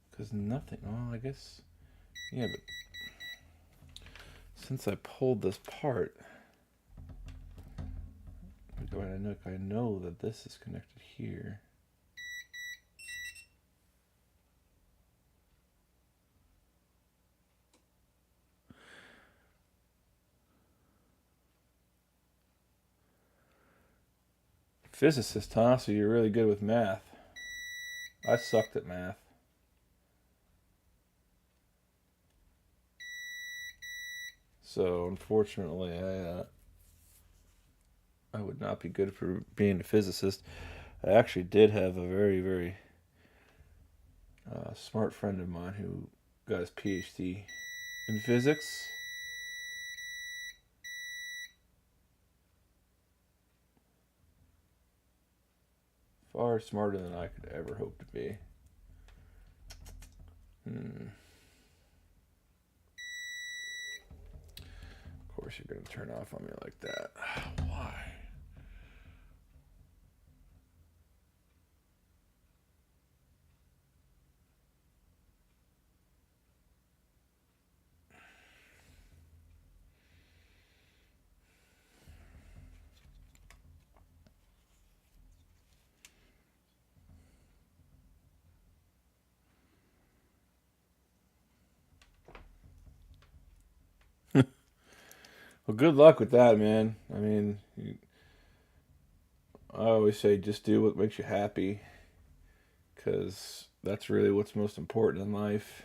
Because nothing, well, I guess Yeah, but since I pulled this part, I know that this is connected here. Physicist, huh? So you're really good with math. I sucked at math. So unfortunately, I would not be good for being a physicist. I actually did have a very, very smart friend of mine who got his PhD in physics. Far smarter than I could ever hope to be. Of course, you're going to turn off on me like that. Why? Well, good luck with that, man. I mean, I always say just do what makes you happy, because that's really what's most important in life,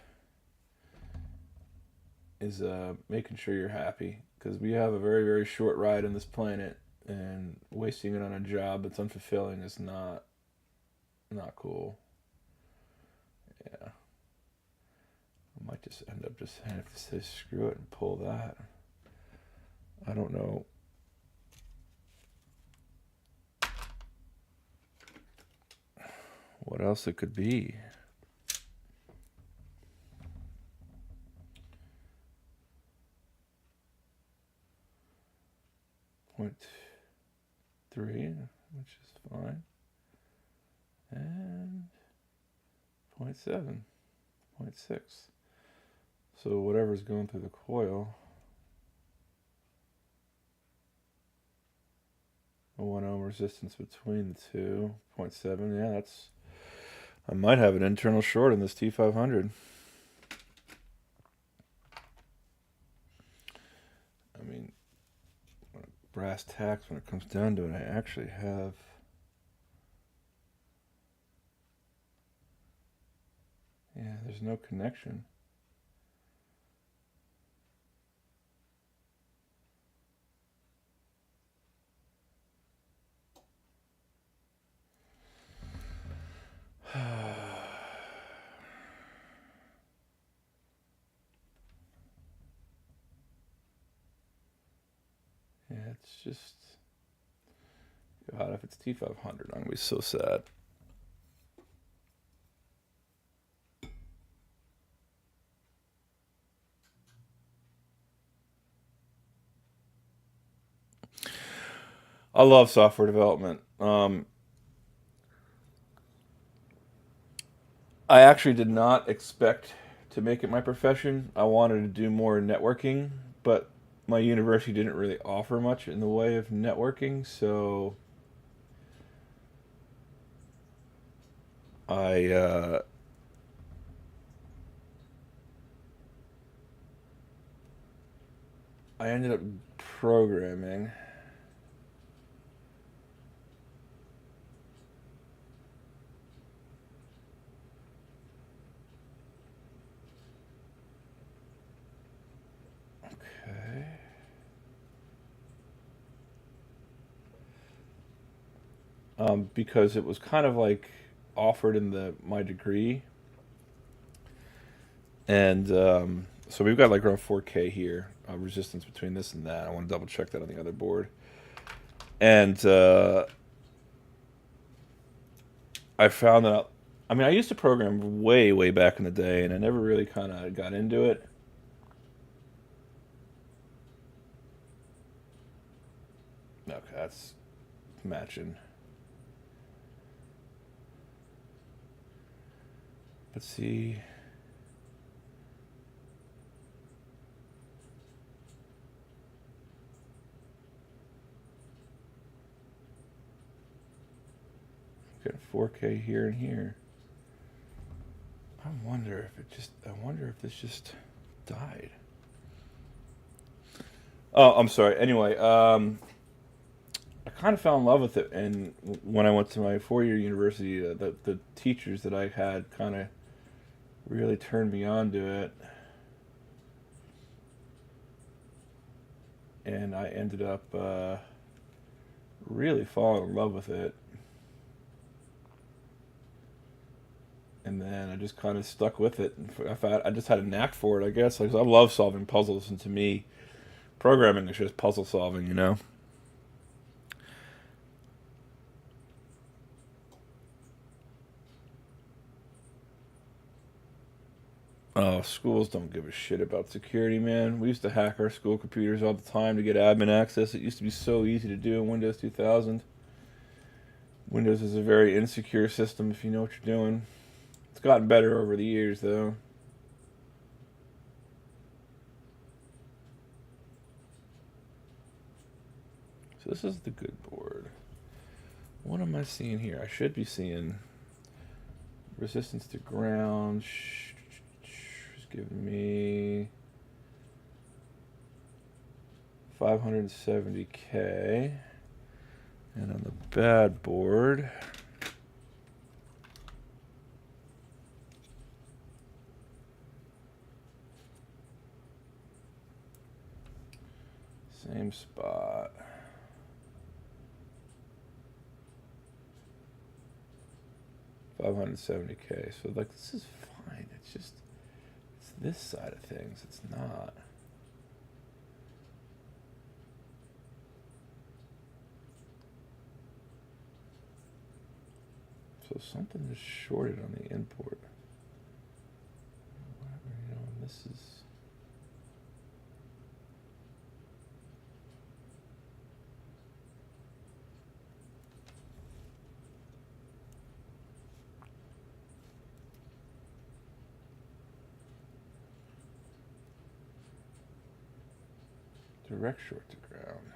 is making sure you're happy. Because we have a very, very short ride on this planet, and wasting it on a job that's unfulfilling is not cool. Yeah. I might just end up just having to say screw it and pull that. I don't know. What else it could be? Point 3, which is fine. And 0.7, 0.6. So whatever's going through the coil, a 1 ohm resistance between the two, 0.7. Yeah, that's. I might have an internal short in this T500. I mean, brass tacks, when it comes down to it, I actually have. Yeah, there's no connection. Yeah, it's just. God, if it's T500, I'm going to be so sad. I love software development. I actually did not expect to make it my profession. I wanted to do more networking, but my university didn't really offer much in the way of networking, so I I ended up programming. Okay. Because it was kind of like offered in the my degree, and so we've got like around 4K here resistance between this and that. I want to double check that on the other board, and I found that. I mean, I used to program way, way back in the day, and I never really kind of got into it. Okay, that's matching. Let's see. Getting 4K here and here. I wonder if this just died. Oh, I'm sorry. Anyway, I kind of fell in love with it, and when I went to my 4-year university, the teachers that I had kind of really turned me on to it, and I ended up really falling in love with it. And then I just kind of stuck with it. I just had a knack for it, I guess. Like, I love solving puzzles, and to me, programming is just puzzle solving, you know? Oh, schools don't give a shit about security, man. We used to hack our school computers all the time to get admin access. It used to be so easy to do in Windows 2000. Windows is a very insecure system if you know what you're doing. It's gotten better over the years, though. So this is the good board. What am I seeing here? I should be seeing resistance to ground. It's giving me 570K. And on the bad board, same spot. $570K. So like this is fine. It's just it's this side of things. It's not. So something is shorted on the import. You know, and this is. Direct short to ground.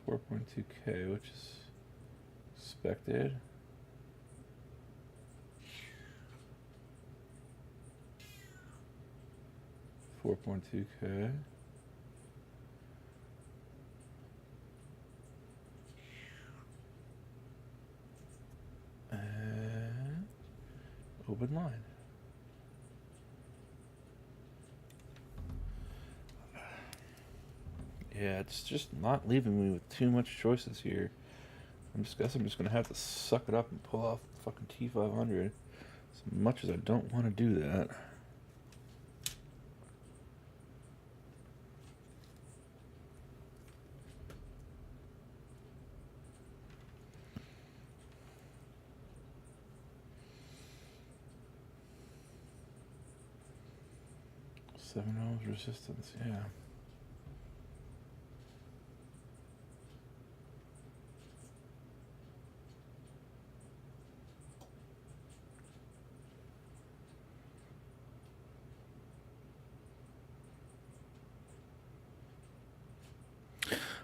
4.2K, which is expected. $4.2K. And open line. Yeah, it's just not leaving me with too much choices here. I'm just gonna have to suck it up and pull off fucking T500. As much as I don't want to do that. $7 resistance, yeah.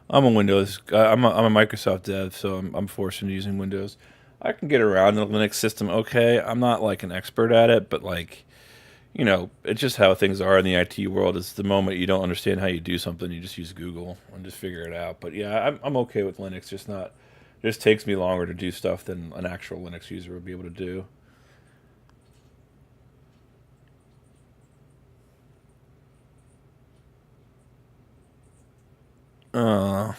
I'm a Windows. I'm a Microsoft dev, so I'm forced into using Windows. I can get around the Linux system okay. I'm not like an expert at it, but like, you know, it's just how things are in the IT world. Is the moment you don't understand how you do something, you just use Google and just figure it out. But yeah, I'm okay with Linux. Just not. It just takes me longer to do stuff than an actual Linux user would be able to do. Uh,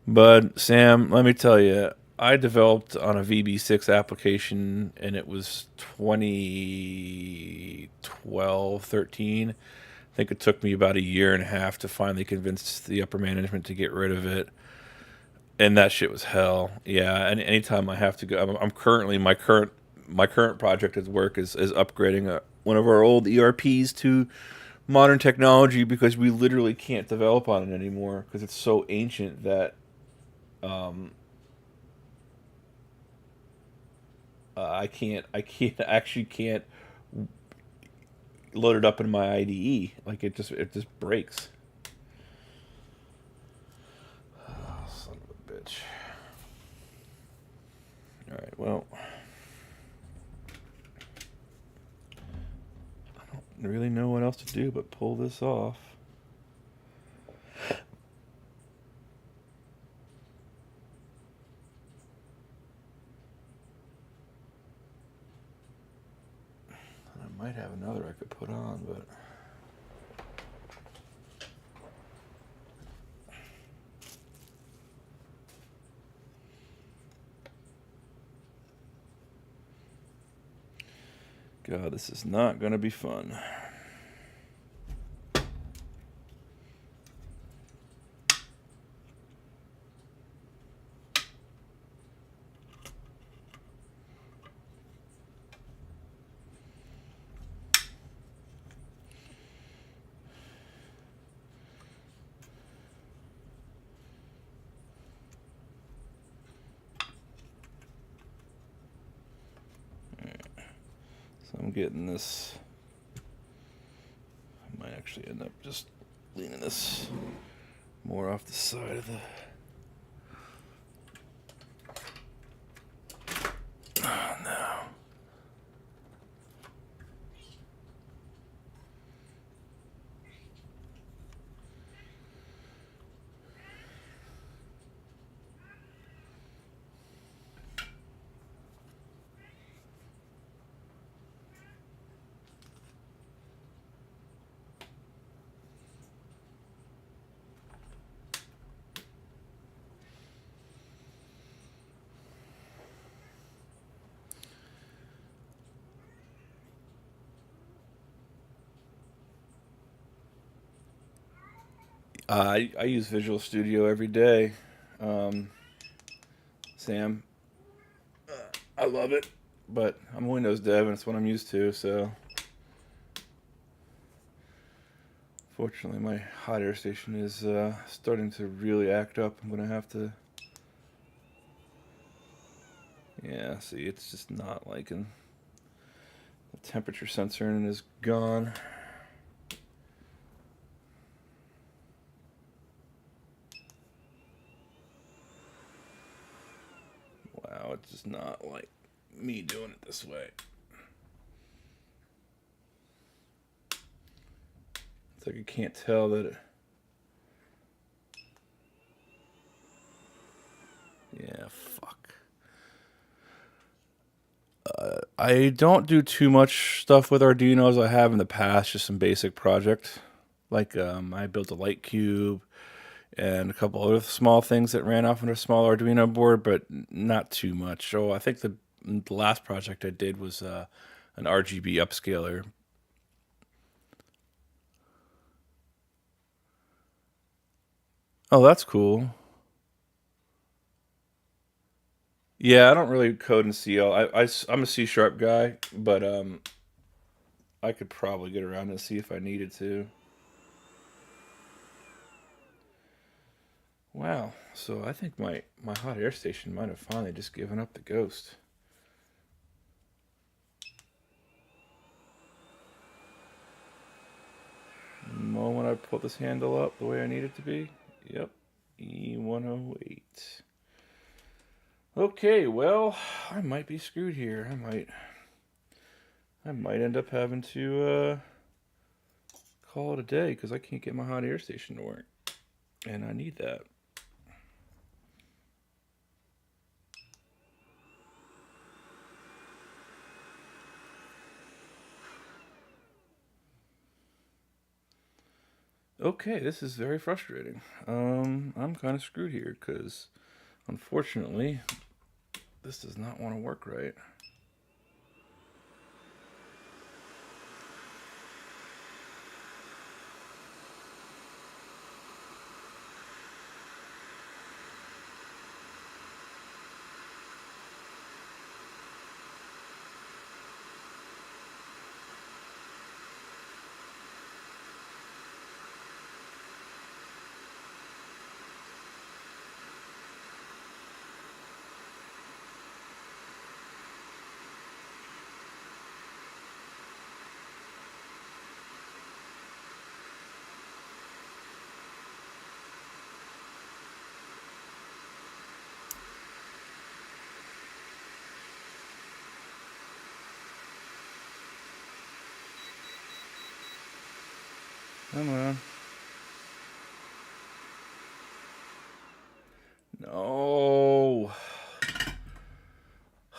but Sam, let me tell you, I developed on a VB6 application, and it was 2012, 13. I think it took me about a year and a half to finally convince the upper management to get rid of it. And that shit was hell. Yeah, and anytime I have to go, I'm currently my current project at work is upgrading one of our old ERPs to modern technology because we literally can't develop on it anymore because it's so ancient that um, I can't load it up in my IDE. Like it just breaks. to do but pull this off. I might have another I could put on, but God, this is not going to be fun. So I'm getting this. I might actually end up just leaning this more off the side of the. Oh no. I use Visual Studio every day. Sam, I love it, but I'm a Windows dev and it's what I'm used to, so. Fortunately, my hot air station is starting to really act up. I'm going to have to. Yeah, see, it's just not liking. The temperature sensor in it is gone. Wow, it's just not like me doing it this way. It's like I can't tell that it. Yeah, fuck. I don't do too much stuff with Arduino as I have in the past, just some basic project. Like I built a light cube and a couple other small things that ran off on a small Arduino board, but not too much. So I think the last project I did was an RGB upscaler. Oh, that's cool. Yeah, I don't really code in CL. I'm a C sharp guy, but I could probably get around to see if I needed to. Wow. So I think my hot air station might have finally just given up the ghost. The moment I put this handle up the way I need it to be. Yep. E108. Okay, well, I might be screwed here. I might end up having to call it a day because I can't get my hot air station to work. And I need that. Okay, this is very frustrating. I'm kind of screwed here because, unfortunately, this does not want to work right. Come on. No.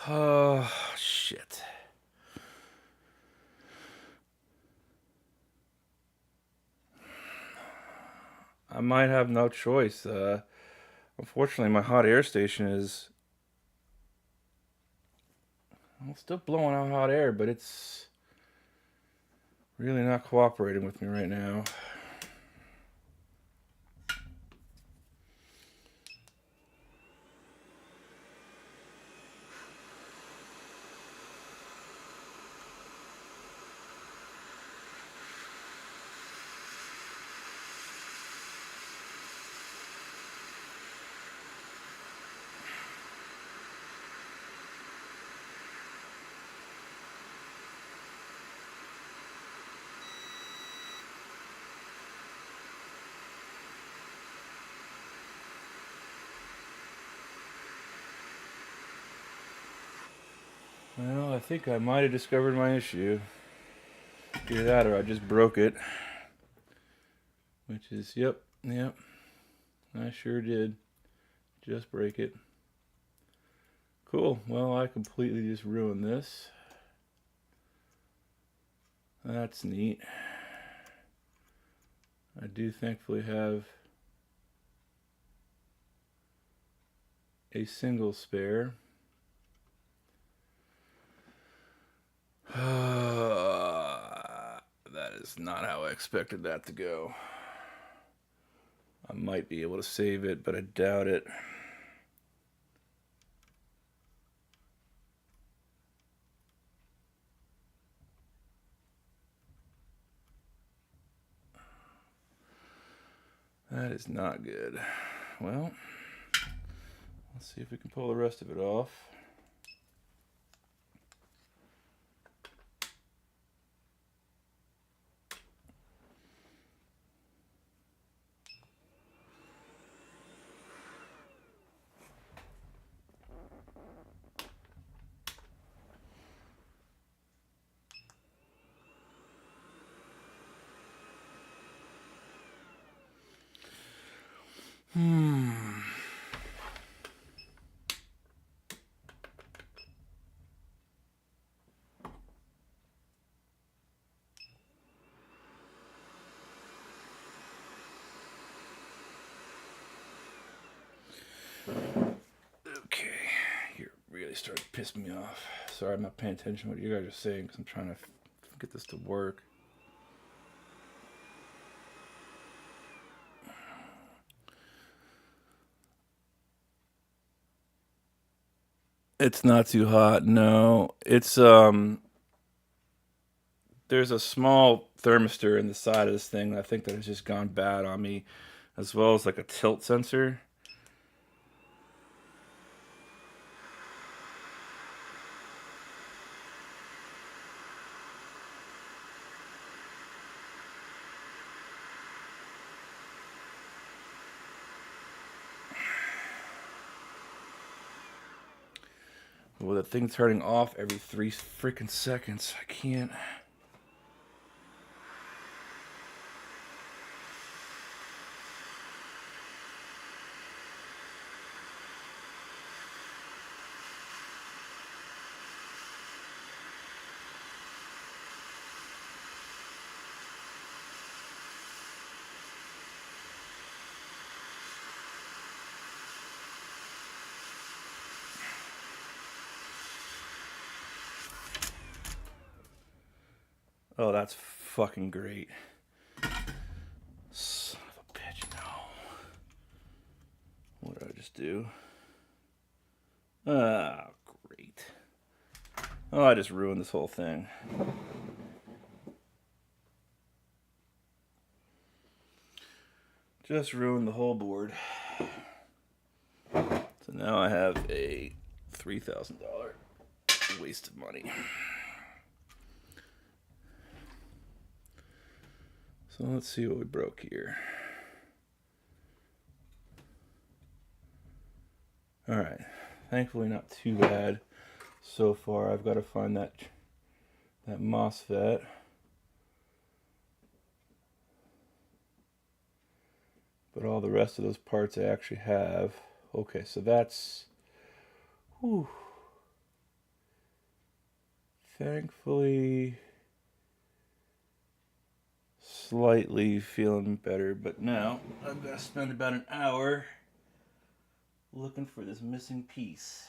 Oh, shit. I might have no choice. Unfortunately, my hot air station is still blowing out hot air, but it's really not cooperating with me right now. Well, I think I might have discovered my issue. Either that or I just broke it. Which is, yep, I sure did. Just break it. Cool. Well, I completely just ruined this. That's neat. I do thankfully have a single spare. That is not how I expected that to go. I might be able to save it, but I doubt it. That is not good. Well, let's see if we can pull the rest of it off. Okay, you're really starting to piss me off. Sorry, I'm not paying attention to what you guys are saying because I'm trying to get this to work. It's not too hot. No, it's there's a small thermistor in the side of this thing. I think that has just gone bad on me, as well as like a tilt sensor. Well, the thing turning off every 3 freaking seconds. I can't. Oh, that's fucking great. Son of a bitch, no. What did I just do? Ah, great. Oh, I just ruined this whole thing. Just ruined the whole board. So now I have a $3,000 waste of money. So let's see what we broke here. Alright, thankfully not too bad so far. I've got to find that MOSFET. But all the rest of those parts I actually have. Okay, so that's... Whew. Thankfully, slightly feeling better, but now I've got to spend about an hour looking for this missing piece.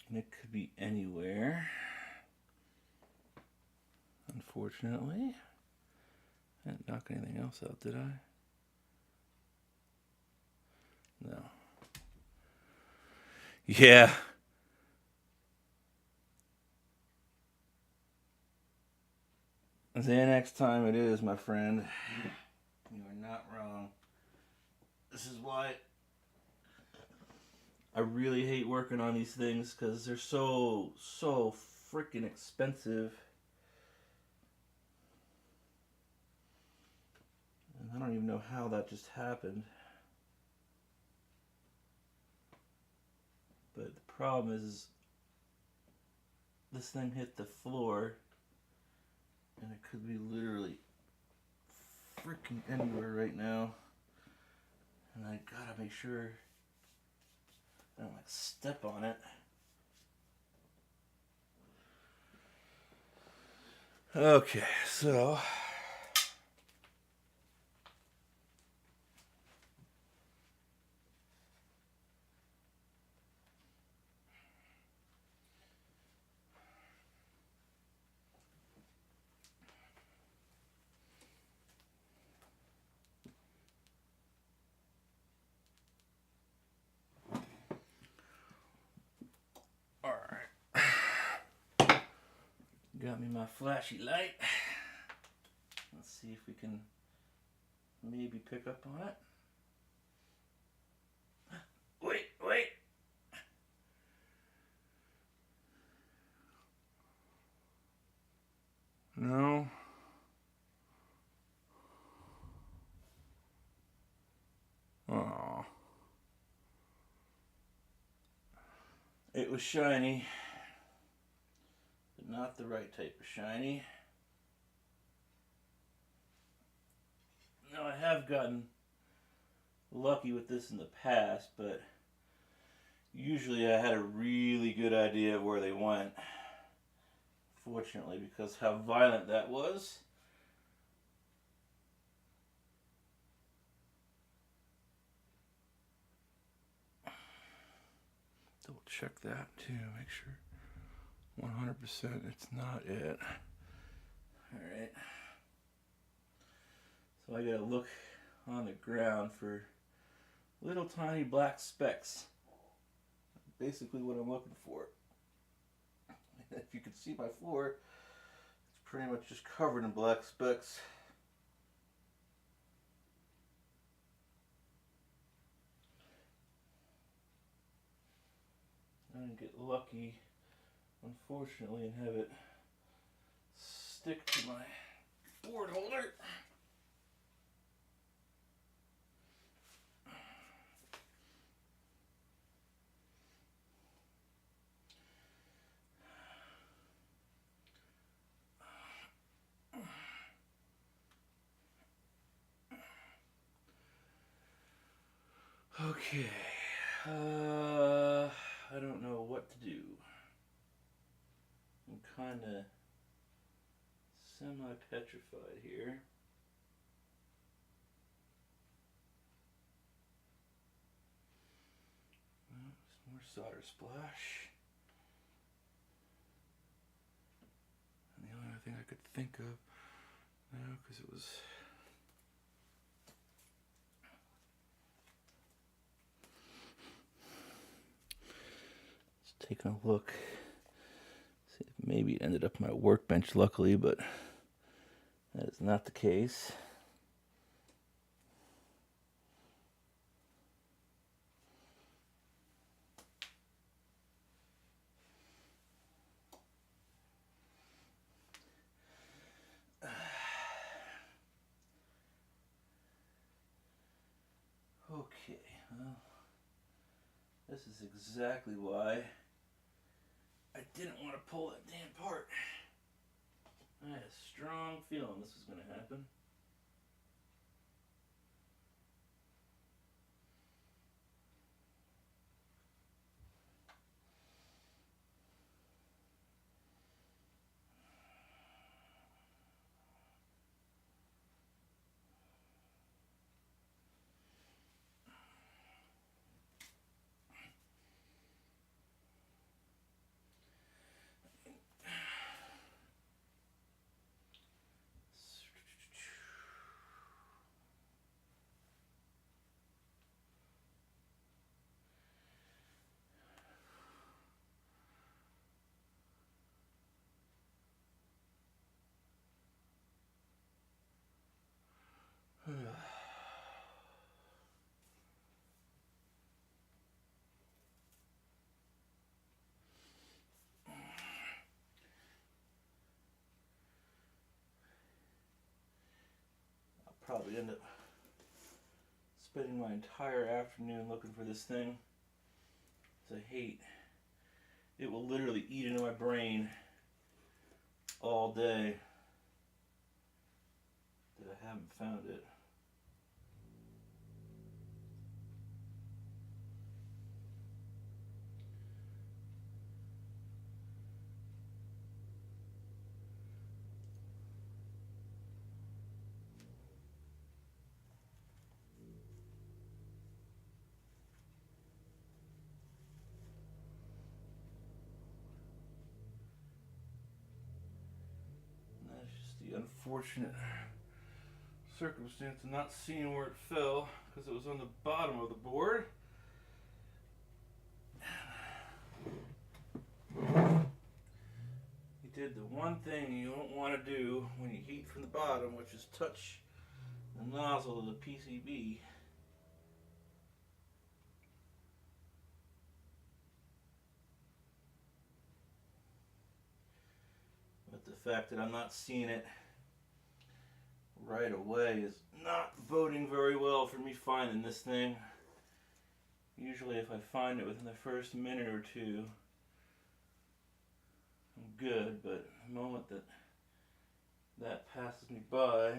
And it could be anywhere, unfortunately. I didn't knock anything else out, did I? No. Yeah. Xanax time it is, my friend. You are not wrong. This is why I really hate working on these things, because they're so freaking expensive. And I don't even know how that just happened. But the problem is this thing hit the floor, and it could be literally freaking anywhere right now. And I gotta make sure I don't like step on it. Okay, so got me my flashy light. Let's see if we can maybe pick up on it. Wait. No. Oh. It was shiny, but not the right type of shiny. Now, I have gotten lucky with this in the past, but usually I had a really good idea of where they went. Fortunately, because how violent that was. Double check that too, make sure 100% it's not it. Alright. So I gotta look on the ground for little tiny black specks. Basically what I'm looking for. If you can see my floor, it's pretty much just covered in black specks. I didn't get lucky, unfortunately, and have it stick to my board holder. Okay, I don't know what to do. I'm kind of semi-petrified here. Well, some more solder splash. And the only other thing I could think of, no, because it was... Taking a look, see if maybe it ended up on my workbench, luckily, but that is not the case. Okay, well, this is exactly why I didn't want to pull that damn part. I had a strong feeling this was going to happen. I'll probably end up spending my entire afternoon looking for this thing. I hate it will literally eat into my brain all day that I haven't found it. And that's just the unfortunate circumstance of not seeing where it fell because it was on the bottom of the board. You did the one thing you don't want to do when you heat from the bottom, which is touch the nozzle of the PCB. But the fact that I'm not seeing it right away is not boding very well for me finding this thing. Usually if I find it within the first minute or two, I'm good, but the moment that passes me by,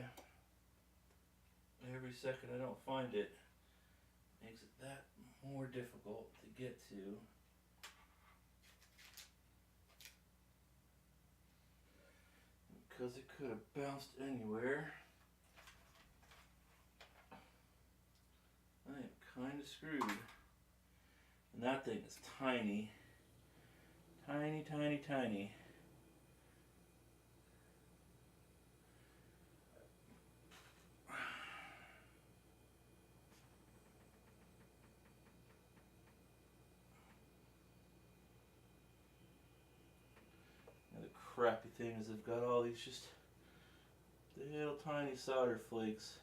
every second I don't find it makes it that more difficult to get to. Because it could have bounced anywhere, I am kind of screwed. And that thing is tiny. Tiny, tiny, tiny. And the crappy thing is I've got all these just little tiny solder flakes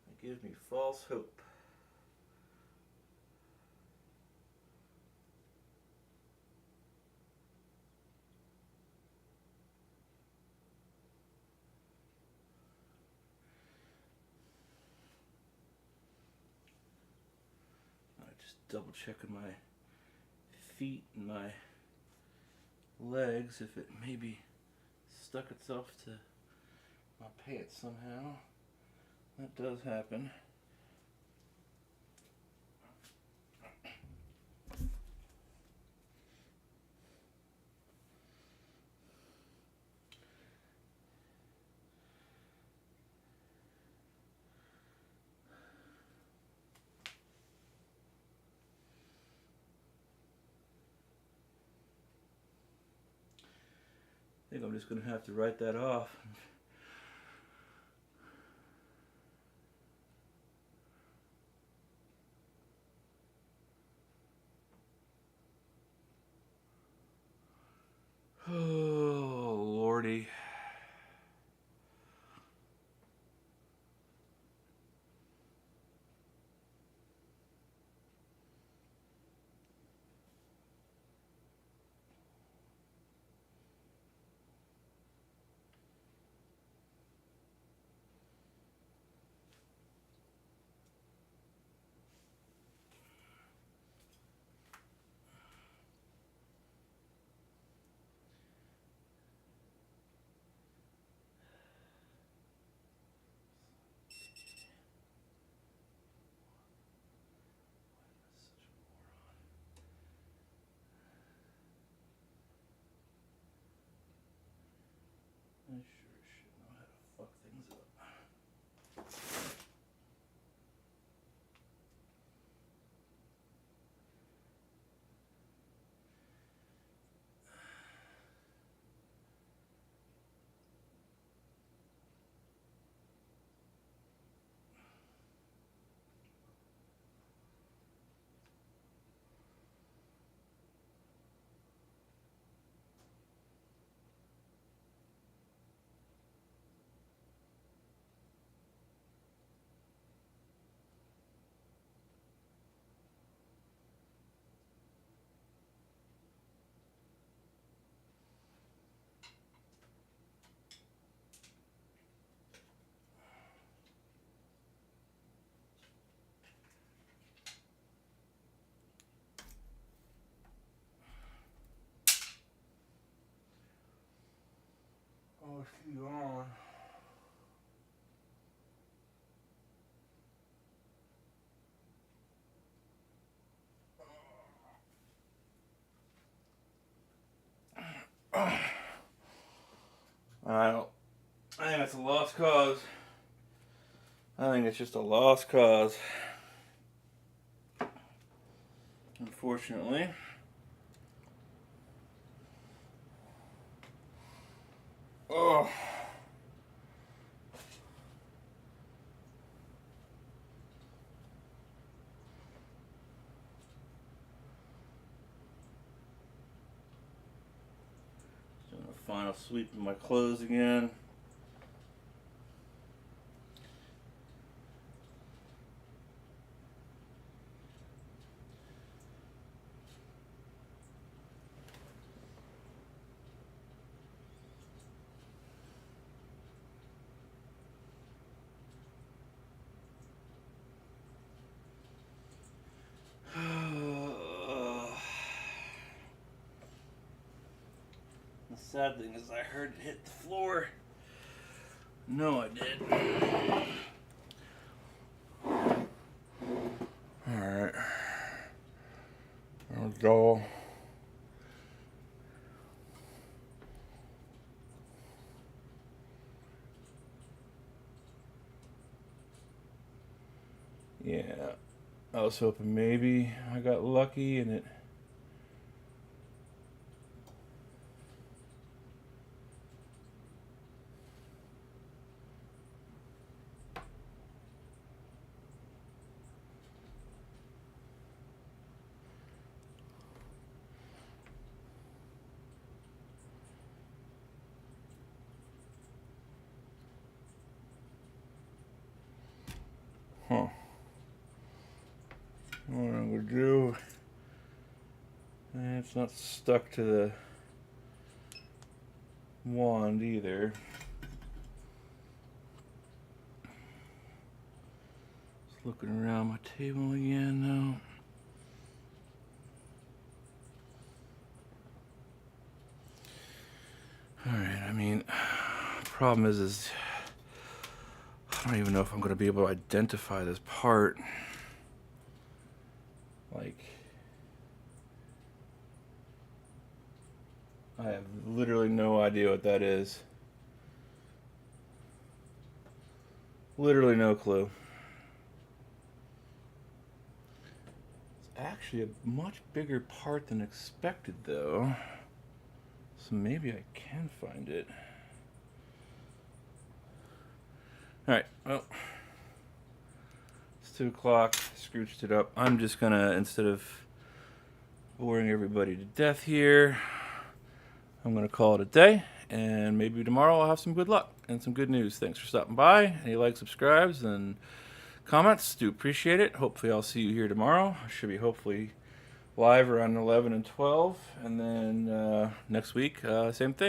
that give me false hope. Just double checking my feet and my legs if it maybe stuck itself to my pants somehow. That does happen. I think I'm just going to have to write that off. Oh, Lordy. let's keep on. I think it's a lost cause. I think it's just a lost cause. Unfortunately. Oh. Doing a final sweep of my clothes again. The sad thing is I heard it hit the floor. No, I did. Alright. There we go. Yeah. I was hoping maybe I got lucky and it... Huh. What I'm going to do... It's not stuck to the wand either. Just looking around my table again now. Alright, I mean, problem is I don't even know if I'm going to be able to identify this part. Like, I have literally no idea what that is. Literally no clue. It's actually a much bigger part than expected, though. So maybe I can find it. Alright, well, it's 2 o'clock, scrooched it up. I'm just gonna, instead of boring everybody to death here, I'm gonna call it a day, and maybe tomorrow I'll have some good luck and some good news. Thanks for stopping by. Any likes, subscribes, and comments, do appreciate it. Hopefully I'll see you here tomorrow. I should be hopefully live around 11 and 12, and then next week, same thing.